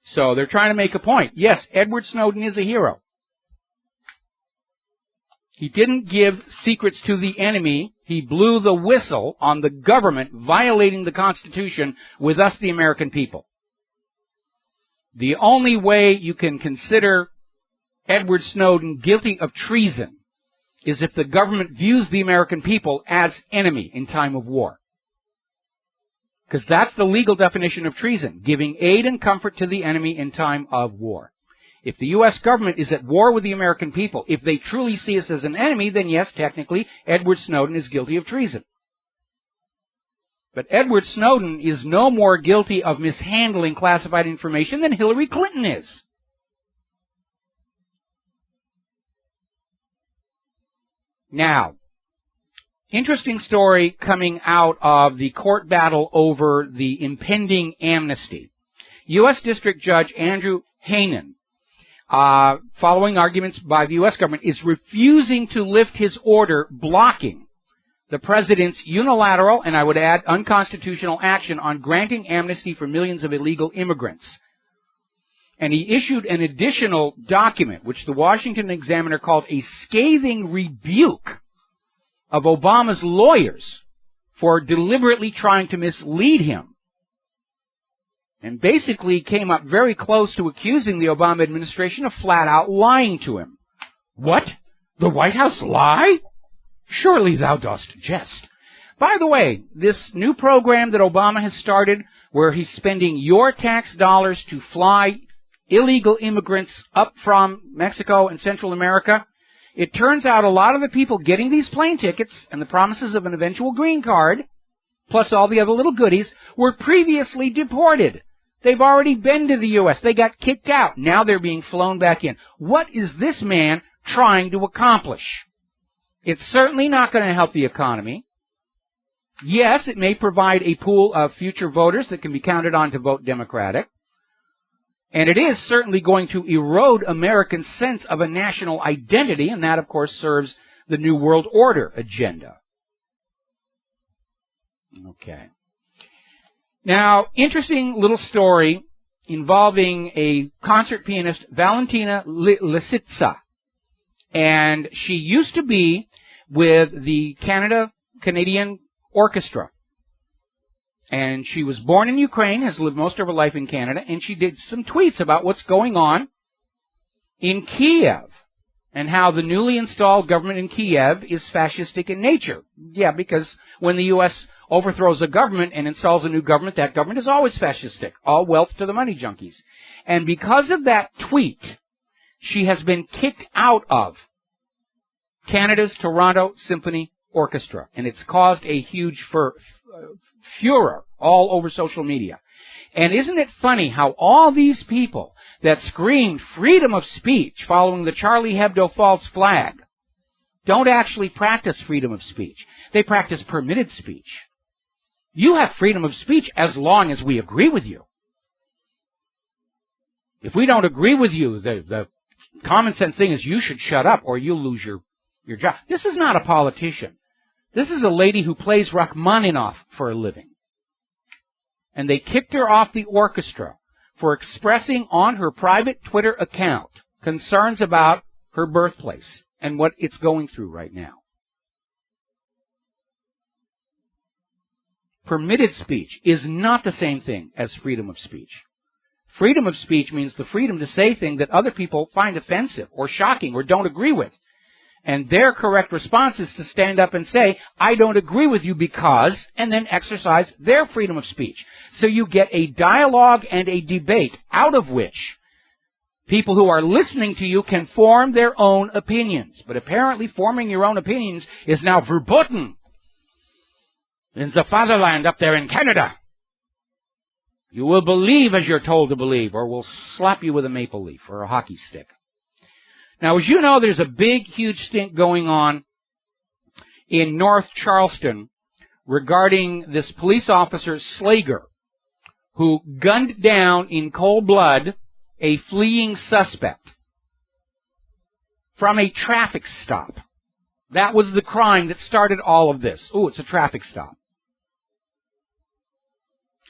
So they're trying to make a point. Yes, Edward Snowden is a hero. He didn't give secrets to the enemy. He blew the whistle on the government violating the Constitution with us, the American people. The only way you can consider Edward Snowden guilty of treason is if the government views the American people as enemy in time of war. Because that's the legal definition of treason, giving aid and comfort to the enemy in time of war. If the U.S. government is at war with the American people, if they truly see us as an enemy, then yes, technically, Edward Snowden is guilty of treason. But Edward Snowden is no more guilty of mishandling classified information than Hillary Clinton is. Now, interesting story coming out of the court battle over the impending amnesty. U.S. District Judge Andrew Hanen, following arguments by the U.S. government, is refusing to lift his order blocking the president's unilateral, and I would add unconstitutional, action on granting amnesty for millions of illegal immigrants. And he issued an additional document, which the Washington Examiner called a scathing rebuke of Obama's lawyers for deliberately trying to mislead him. And basically came up very close to accusing the Obama administration of flat-out lying to him. What? The White House lie? Surely thou dost jest. By the way, this new program that Obama has started, where he's spending your tax dollars to fly illegal immigrants up from Mexico and Central America, it turns out a lot of the people getting these plane tickets and the promises of an eventual green card, plus all the other little goodies, were previously deported. They've already been to the U.S. They got kicked out. Now they're being flown back in. What is this man trying to accomplish? It's certainly not going to help the economy. Yes, it may provide a pool of future voters that can be counted on to vote Democratic. And it is certainly going to erode Americans' sense of a national identity, and that, of course, serves the New World Order agenda. Okay. Now, interesting little story involving a concert pianist, Valentina Lisitsa. And she used to be with the Canadian Orchestra. And she was born in Ukraine, has lived most of her life in Canada, and she did some tweets about what's going on in Kiev and how the newly installed government in Kiev is fascistic in nature. Yeah, because when the U.S. overthrows a government and installs a new government, that government is always fascistic. All wealth to the money junkies. And because of that tweet, she has been kicked out of Canada's Toronto Symphony Orchestra. And it's caused a huge furor all over social media. And isn't it funny how all these people that screamed freedom of speech following the Charlie Hebdo false flag don't actually practice freedom of speech. They practice permitted speech. You have freedom of speech as long as we agree with you. If we don't agree with you, the common sense thing is you should shut up or you'll lose your job. This is not a politician. This is a lady who plays Rachmaninoff for a living. And they kicked her off the orchestra for expressing on her private Twitter account concerns about her birthplace and what it's going through right now. Permitted speech is not the same thing as freedom of speech. Freedom of speech means the freedom to say things that other people find offensive or shocking or don't agree with. And their correct response is to stand up and say, I don't agree with you because, and then exercise their freedom of speech. So you get a dialogue and a debate out of which people who are listening to you can form their own opinions. But apparently forming your own opinions is now verboten in the fatherland up there in Canada. You will believe as you're told to believe, or we'll slap you with a maple leaf or a hockey stick. Now, as you know, there's a big, huge stink going on in North Charleston regarding this police officer, Slager, who gunned down in cold blood a fleeing suspect from a traffic stop. That was the crime that started all of this. Ooh, it's a traffic stop.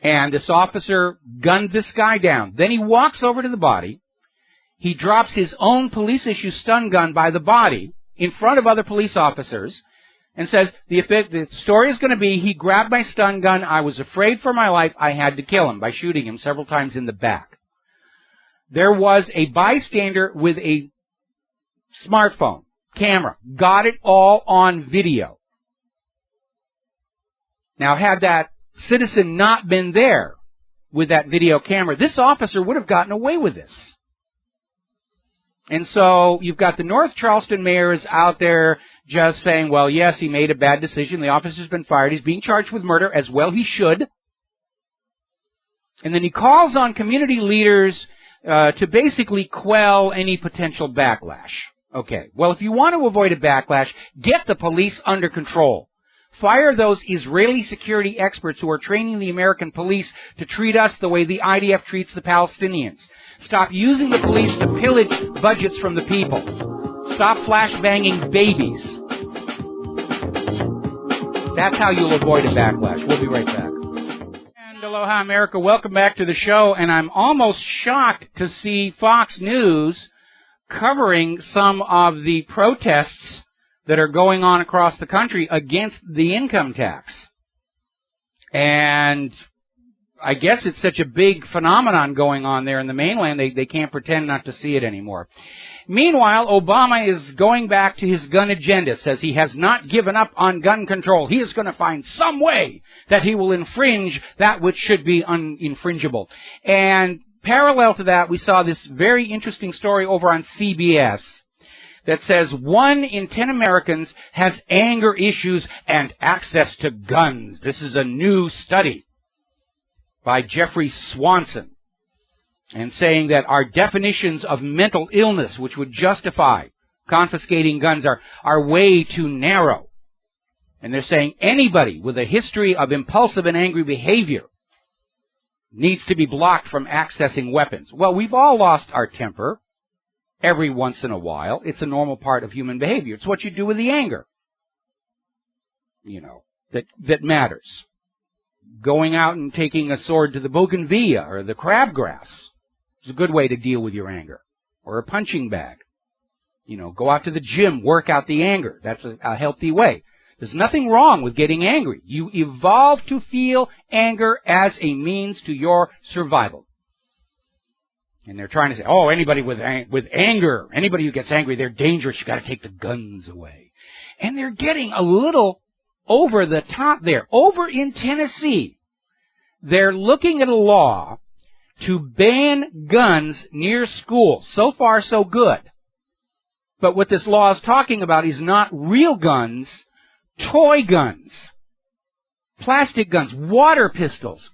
And this officer gunned this guy down. Then he walks over to the body. He drops his own police-issue stun gun by the body in front of other police officers and says, the story is going to be, he grabbed my stun gun, I was afraid for my life, I had to kill him by shooting him several times in the back. There was a bystander with a smartphone, camera, got it all on video. Now, had that citizen not been there with that video camera, this officer would have gotten away with this. And so you've got the North Charleston mayor is out there just saying, well, yes, he made a bad decision. The officer's been fired. He's being charged with murder, as well he should. And then he calls on community leaders to basically quell any potential backlash. Okay, well, if you want to avoid a backlash, get the police under control. Fire those Israeli security experts who are training the American police to treat us the way the IDF treats the Palestinians. Stop using the police to pillage budgets from the people. Stop flash-banging babies. That's how you'll avoid a backlash. We'll be right back. And aloha, America. Welcome back to the show. And I'm almost shocked to see Fox News covering some of the protests that are going on across the country against the income tax. And I guess it's such a big phenomenon going on there in the mainland, they can't pretend not to see it anymore. Meanwhile, Obama is going back to his gun agenda, says he has not given up on gun control. He is going to find some way that he will infringe that which should be uninfringible. And parallel to that, we saw this very interesting story over on CBS that says 1 in 10 Americans has anger issues and access to guns. This is a new study by Jeffrey Swanson, and saying that our definitions of mental illness, which would justify confiscating guns, are way too narrow. And they're saying anybody with a history of impulsive and angry behavior needs to be blocked from accessing weapons. Well, we've all lost our temper every once in a while. It's a normal part of human behavior. It's what you do with the anger, that matters. Going out and taking a sword to the bougainvillea or the crabgrass is a good way to deal with your anger. Or a punching bag. Go out to the gym, work out the anger. That's a healthy way. There's nothing wrong with getting angry. You evolve to feel anger as a means to your survival. And they're trying to say, oh, anybody with anger, anybody who gets angry, they're dangerous. You got to take the guns away. And they're getting a little over the top there. Over in Tennessee, they're looking at a law to ban guns near schools. So far, so good. But what this law is talking about is not real guns, toy guns, plastic guns, water pistols,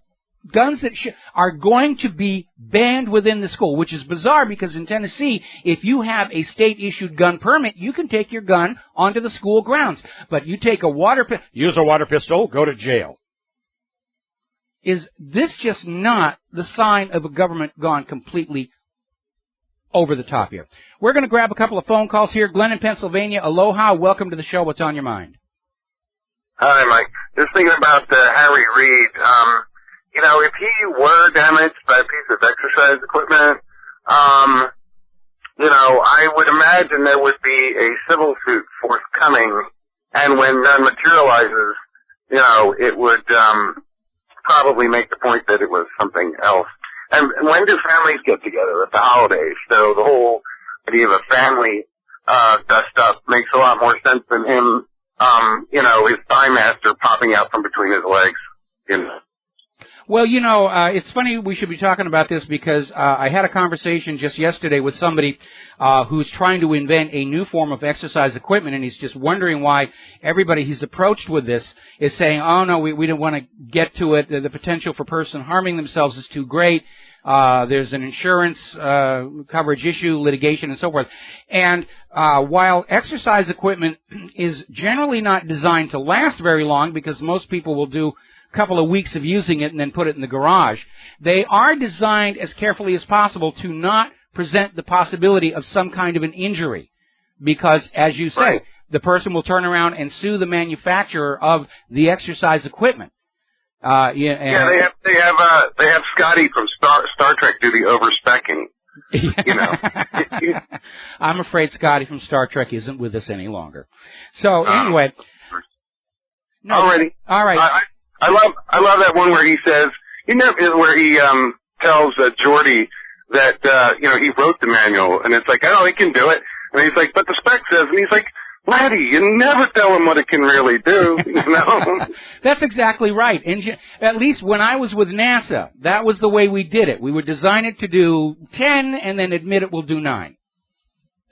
guns that are going to be banned within the school, which is bizarre because in Tennessee, if you have a state-issued gun permit, you can take your gun onto the school grounds. But you take use a water pistol, go to jail. Is this just not the sign of a government gone completely over the top here? We're going to grab a couple of phone calls here. Glenn in Pennsylvania, aloha, welcome to the show. What's on your mind? Hi, Mike. Just thinking about Harry Reid. If he were damaged by a piece of exercise equipment, I would imagine there would be a civil suit forthcoming, and when none materializes, it would probably make the point that it was something else. And when do families get together? At the holidays. So the whole idea of a family dust up makes a lot more sense than him, his thigh master popping out from between his legs. Well, it's funny we should be talking about this because I had a conversation just yesterday with somebody who's trying to invent a new form of exercise equipment, and he's just wondering why everybody he's approached with this is saying, oh, no, we don't want to get to it. The potential for person harming themselves is too great. There's an insurance coverage issue, litigation, and so forth. And while exercise equipment is generally not designed to last very long because most people will do couple of weeks of using it and then put it in the garage, they are designed as carefully as possible to not present the possibility of some kind of an injury. Because, as you say, the person will turn around and sue the manufacturer of the exercise equipment. They have Scotty from Star Trek do the over-speccing. I'm afraid Scotty from Star Trek isn't with us any longer. So, anyway. No, all right. I love that one where he says, where he tells Geordi that, he wrote the manual, and it's like, oh, he can do it. And he's like, but the spec says, and he's like, laddie, you never tell him what it can really do, That's exactly right. And at least when I was with NASA, that was the way we did it. We would design it to do 10 and then admit it will do 9.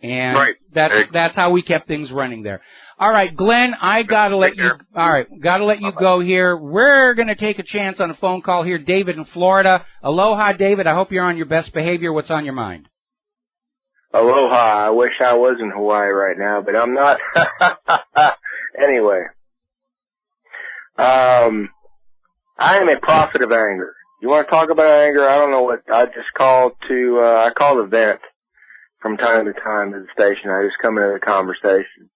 And that's how we kept things running there. All right, Glenn, gotta let you go here. We're going to take a chance on a phone call here. David in Florida. Aloha, David. I hope you're on your best behavior. What's on your mind? Aloha. I wish I was in Hawaii right now, but I'm not. Anyway. I am a prophet of anger. You want to talk about anger? I don't know what. I just called I call the vent from time to time to the station. I just come into the conversation.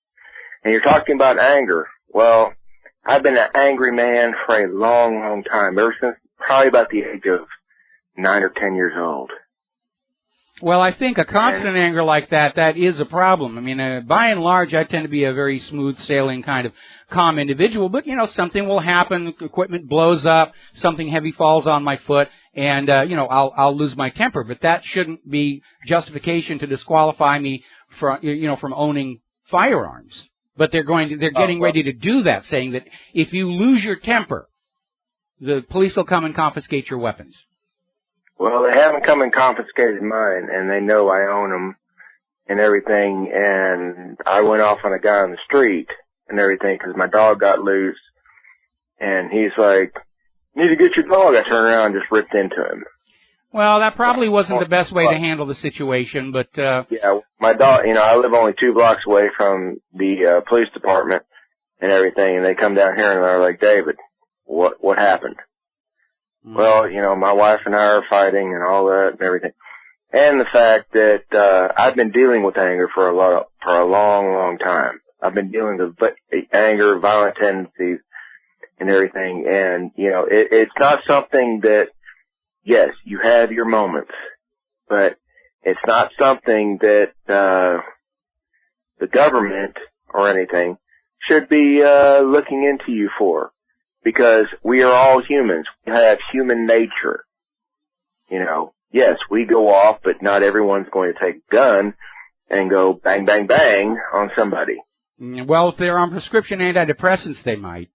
And you're talking about anger. Well, I've been an angry man for a long, long time, ever since probably about the age of 9 or 10 years old. Well, I think a constant anger like that is a problem. I mean, by and large, I tend to be a very smooth sailing kind of calm individual, but, you know, something will happen, equipment blows up, something heavy falls on my foot, and, you know, I'll lose my temper. But that shouldn't be justification to disqualify me from, you know, from owning firearms. But they're getting ready to do that, saying that if you lose your temper, the police will come and confiscate your weapons. Well, they haven't come and confiscated mine, and they know I own them and everything, and I went off on a guy on the street and everything because my dog got loose, and he's like, "Need to get your dog." I turned around and just ripped into him. Well, that probably wasn't the best way to handle the situation, but... Yeah, my dog, you know, I live only 2 blocks away from the police department and everything, and they come down here and they're like, "David, what happened?" Well, you know, my wife and I are fighting and all that and everything. And the fact that I've been dealing with anger for a long, long time. I've been dealing with anger, violent tendencies and everything. And, you know, it's not something that, yes, you have your moments, but it's not something that the government or anything should be looking into you for. Because we are all humans. We have human nature. You know, yes, we go off, but not everyone's going to take a gun and go bang, bang, bang on somebody. Well, if they're on prescription antidepressants, they might.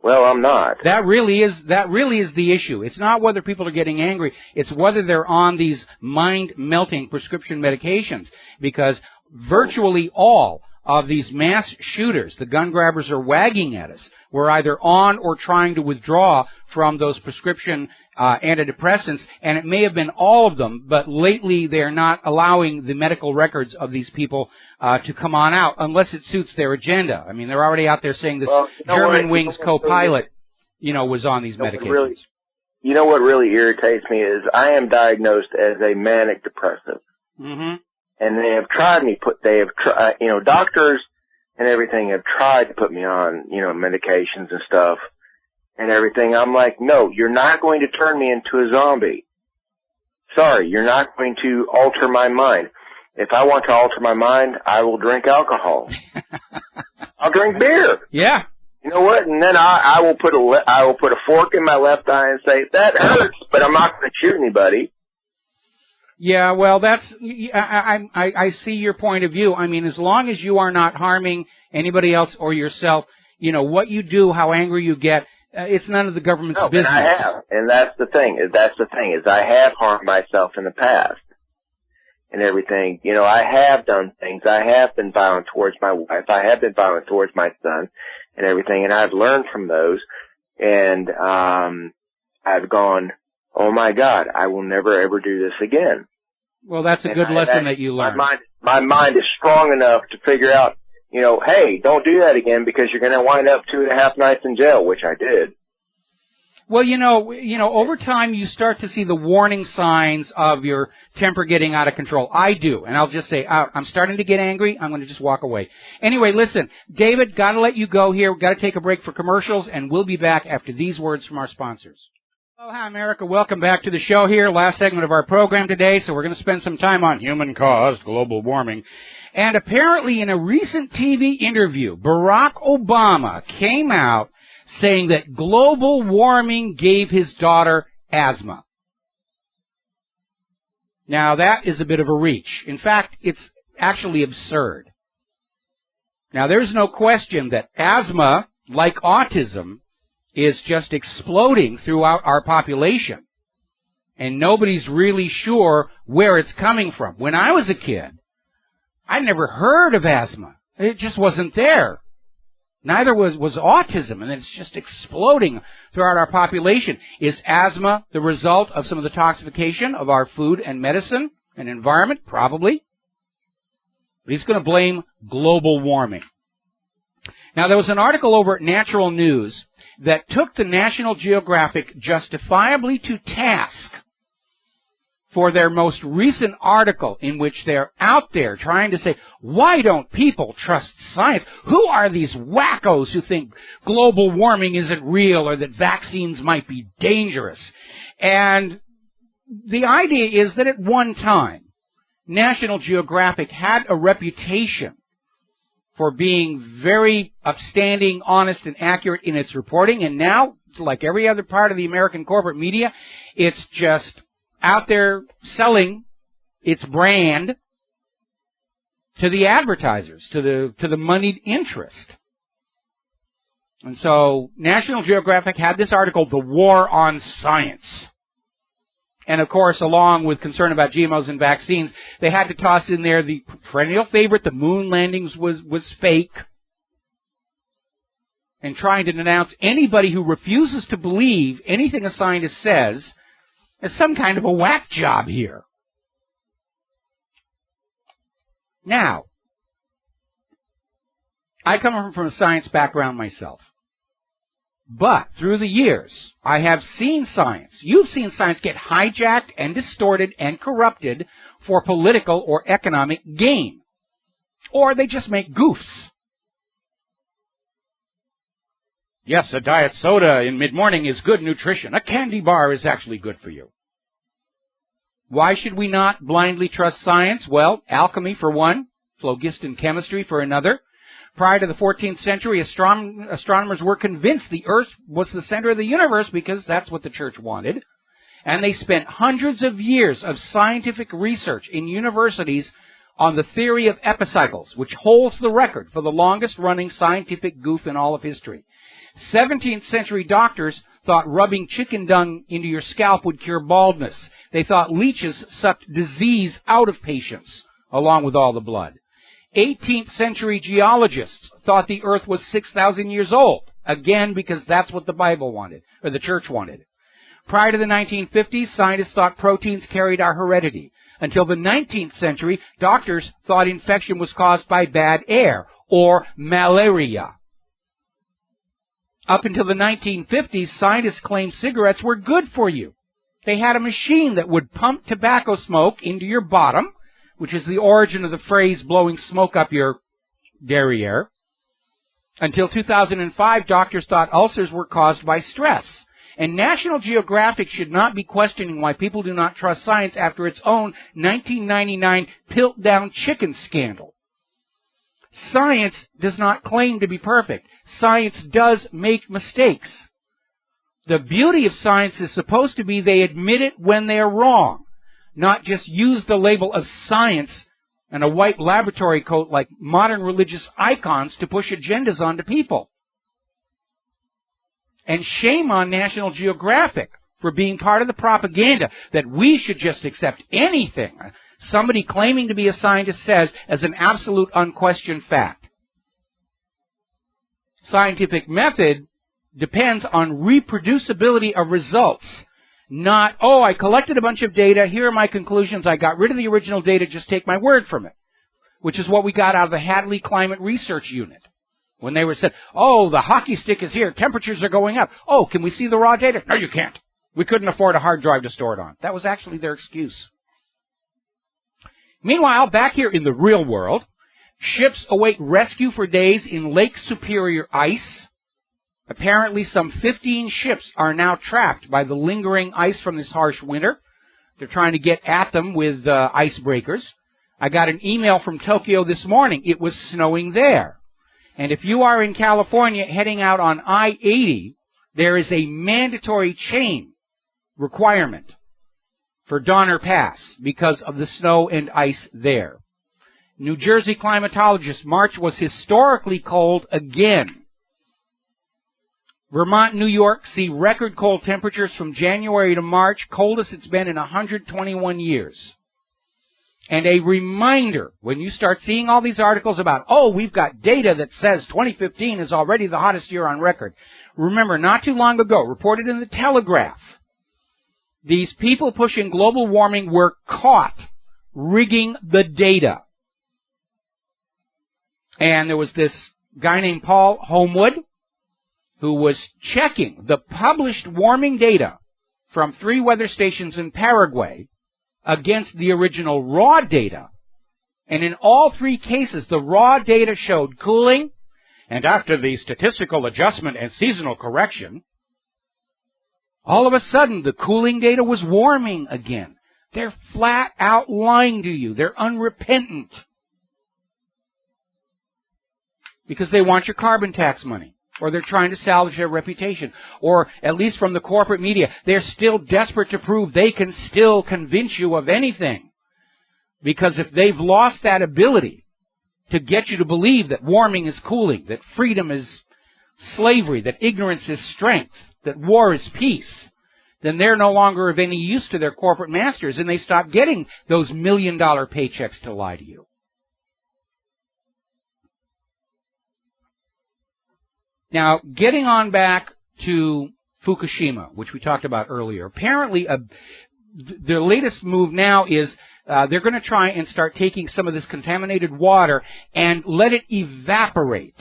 Well, I'm not. That really is the issue. It's not whether people are getting angry. It's whether they're on these mind-melting prescription medications. Because virtually all of these mass shooters, the gun grabbers are wagging at us, were either on or trying to withdraw from those prescription antidepressants, and it may have been all of them, but lately they're not allowing the medical records of these people to come on out unless it suits their agenda. I mean, they're already out there saying this Germanwings co-pilot, you know, was on these medications. You know what really irritates me is I am diagnosed as a manic depressive. Mm-hmm. And they have tried me, you know, doctors and everything have tried to put me on, you know, medications and stuff and everything. I'm like, no, you're not going to turn me into a zombie. Sorry, you're not going to alter my mind. If I want to alter my mind, I will drink alcohol. I'll drink beer. Yeah. You know what? And then I will put a fork in my left eye and say, that hurts, but I'm not going to shoot anybody. Yeah, well, I see your point of view. I mean, as long as you are not harming anybody else or yourself, you know, what you do, how angry you get, it's none of the government's business. And I have. And that's the thing, is I have harmed myself in the past and everything. You know, I have done things. I have been violent towards my wife. I have been violent towards my son and everything, and I've learned from those. And I've gone, oh, my God, I will never, ever do this again. Well, that's a good lesson that you learned. My mind is strong enough to figure out, you know, hey, don't do that again because you're going to wind up 2.5 nights in jail, which I did. Well, you know, over time you start to see the warning signs of your temper getting out of control. I do, and I'll just say, I'm starting to get angry. I'm going to just walk away. Anyway, listen, David, got to let you go here. We've got to take a break for commercials, and we'll be back after these words from our sponsors. Oh, hi, America. Welcome back to the show here. Last segment of our program today, so we're going to spend some time on human-caused global warming. And apparently in a recent TV interview, Barack Obama came out saying that global warming gave his daughter asthma. Now, that is a bit of a reach. In fact, it's actually absurd. Now, there's no question that asthma, like autism, is just exploding throughout our population. And nobody's really sure where it's coming from. When I was a kid, I never heard of asthma. It just wasn't there. Neither was autism, and it's just exploding throughout our population. Is asthma the result of some of the toxification of our food and medicine and environment? Probably. But he's going to blame global warming. Now, there was an article over at Natural News that took the National Geographic justifiably to task for their most recent article in which they're out there trying to say, why don't people trust science? Who are these wackos who think global warming isn't real or that vaccines might be dangerous? And the idea is that at one time, National Geographic had a reputation for being very upstanding, honest, and accurate in its reporting, and now, like every other part of the American corporate media, it's just out there selling its brand to the advertisers, to the moneyed interest. And so National Geographic had this article, The War on Science. And, of course, along with concern about GMOs and vaccines, they had to toss in there the perennial favorite, the moon landings was fake, and trying to denounce anybody who refuses to believe anything a scientist says as some kind of a whack job here. Now, I come from a science background myself. But through the years, I have seen science. You've seen science get hijacked and distorted and corrupted for political or economic gain. Or they just make goofs. Yes, a diet soda in mid-morning is good nutrition. A candy bar is actually good for you. Why should we not blindly trust science? Well, alchemy for one, phlogiston chemistry for another. Prior to the 14th century, astronomers were convinced the Earth was the center of the universe because that's what the church wanted. And they spent hundreds of years of scientific research in universities on the theory of epicycles, which holds the record for the longest-running scientific goof in all of history. 17th century doctors thought rubbing chicken dung into your scalp would cure baldness. They thought leeches sucked disease out of patients, along with all the blood. 18th century geologists thought the earth was 6,000 years old, again because that's what the Bible wanted, or the church wanted. Prior to the 1950s, scientists thought proteins carried our heredity. Until the 19th century, doctors thought infection was caused by bad air, or malaria. Up until the 1950s, scientists claimed cigarettes were good for you. They had a machine that would pump tobacco smoke into your bottom, which is the origin of the phrase blowing smoke up your derriere. Until 2005, doctors thought ulcers were caused by stress. And National Geographic should not be questioning why people do not trust science after its own 1999 Piltdown chicken scandal. Science does not claim to be perfect. Science does make mistakes. The beauty of science is supposed to be they admit it when they're wrong, not just use the label of science and a white laboratory coat like modern religious icons to push agendas onto people. And shame on National Geographic for being part of the propaganda that we should just accept anything somebody claiming to be a scientist says as an absolute unquestioned fact. Scientific method depends on reproducibility of results, not, oh, I collected a bunch of data, here are my conclusions, I got rid of the original data, just take my word from it, which is what we got out of the Hadley Climate Research Unit. When they were said, oh, the hockey stick is here, temperatures are going up. Oh, can we see the raw data? No, you can't. We couldn't afford a hard drive to store it on. That was actually their excuse. Meanwhile, back here in the real world, ships await rescue for days in Lake Superior ice. Apparently, some 15 ships are now trapped by the lingering ice from this harsh winter. They're trying to get at them with icebreakers. I got an email from Tokyo this morning. It was snowing there. And if you are in California heading out on I-80, there is a mandatory chain requirement for Donner Pass because of the snow and ice there. New Jersey climatologists, March was historically cold again. Vermont, New York see record cold temperatures from January to March, coldest it's been in 121 years. And a reminder, when you start seeing all these articles about, oh, we've got data that says 2015 is already the hottest year on record. Remember, not too long ago, reported in the Telegraph, these people pushing global warming were caught rigging the data. And there was this guy named Paul Homewood who was checking the published warming data from 3 weather stations in Paraguay against the original raw data. And in all three cases, the raw data showed cooling, and after the statistical adjustment and seasonal correction, all of a sudden the cooling data was warming again. They're flat out lying to you. They're unrepentant. Because they want your carbon tax money. Or they're trying to salvage their reputation. Or, at least from the corporate media, they're still desperate to prove they can still convince you of anything. Because if they've lost that ability to get you to believe that warming is cooling, that freedom is slavery, that ignorance is strength, that war is peace, then they're no longer of any use to their corporate masters, and they stop getting those $1 million paychecks to lie to you. Now, getting on back to Fukushima, which we talked about earlier, apparently their latest move now is they're going to try and start taking some of this contaminated water and let it evaporate,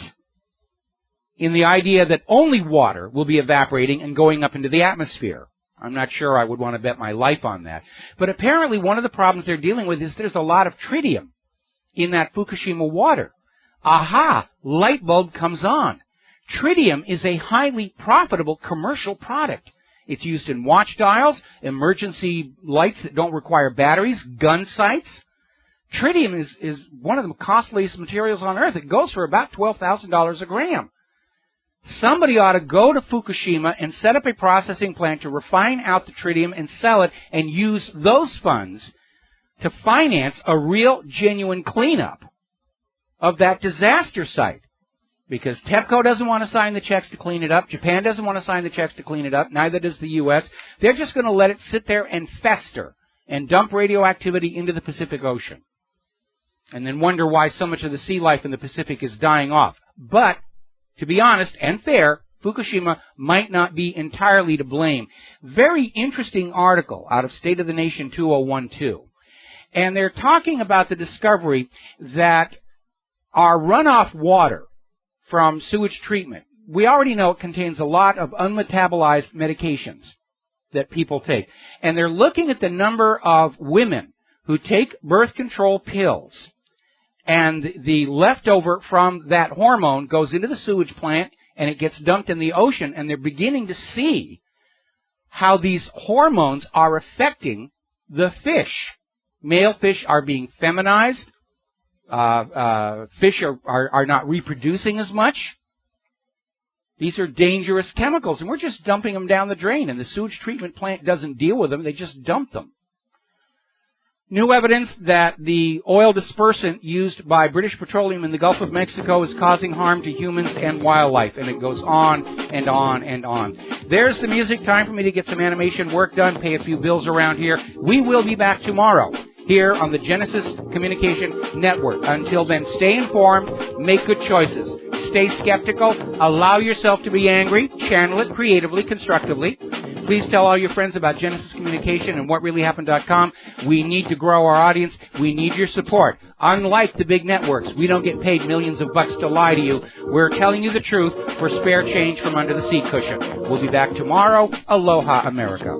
in the idea that only water will be evaporating and going up into the atmosphere. I'm not sure I would want to bet my life on that. But apparently one of the problems they're dealing with is there's a lot of tritium in that Fukushima water. Aha! Light bulb comes on. Tritium is a highly profitable commercial product. It's used in watch dials, emergency lights that don't require batteries, gun sights. Tritium is one of the costliest materials on Earth. It goes for about $12,000 a gram. Somebody ought to go to Fukushima and set up a processing plant to refine out the tritium and sell it and use those funds to finance a real, genuine cleanup of that disaster site. Because TEPCO doesn't want to sign the checks to clean it up. Japan doesn't want to sign the checks to clean it up. Neither does the U.S. They're just going to let it sit there and fester and dump radioactivity into the Pacific Ocean. And then wonder why so much of the sea life in the Pacific is dying off. But, to be honest and fair, Fukushima might not be entirely to blame. Very interesting article out of State of the Nation 2012. And they're talking about the discovery that our runoff water from sewage treatment, we already know it contains a lot of unmetabolized medications that people take. And they're looking at the number of women who take birth control pills, and the leftover from that hormone goes into the sewage plant and it gets dumped in the ocean, and they're beginning to see how these hormones are affecting the fish. Male fish are being feminized. Fish are not reproducing as much. These are dangerous chemicals, and we're just dumping them down the drain, and the sewage treatment plant doesn't deal with them. They just dump them. New evidence that the oil dispersant used by British Petroleum in the Gulf of Mexico is causing harm to humans and wildlife, and it goes on and on and on. There's the music. Time for me to get some animation work done, pay a few bills around here. We will be back tomorrow here on the Genesis Communication Network. Until then, stay informed, make good choices, stay skeptical, allow yourself to be angry, channel it creatively, constructively. Please tell all your friends about Genesis Communication and WhatReallyHappened.com. We need to grow our audience. We need your support. Unlike the big networks, we don't get paid millions of bucks to lie to you. We're telling you the truth for spare change from under the seat cushion. We'll be back tomorrow. Aloha, America.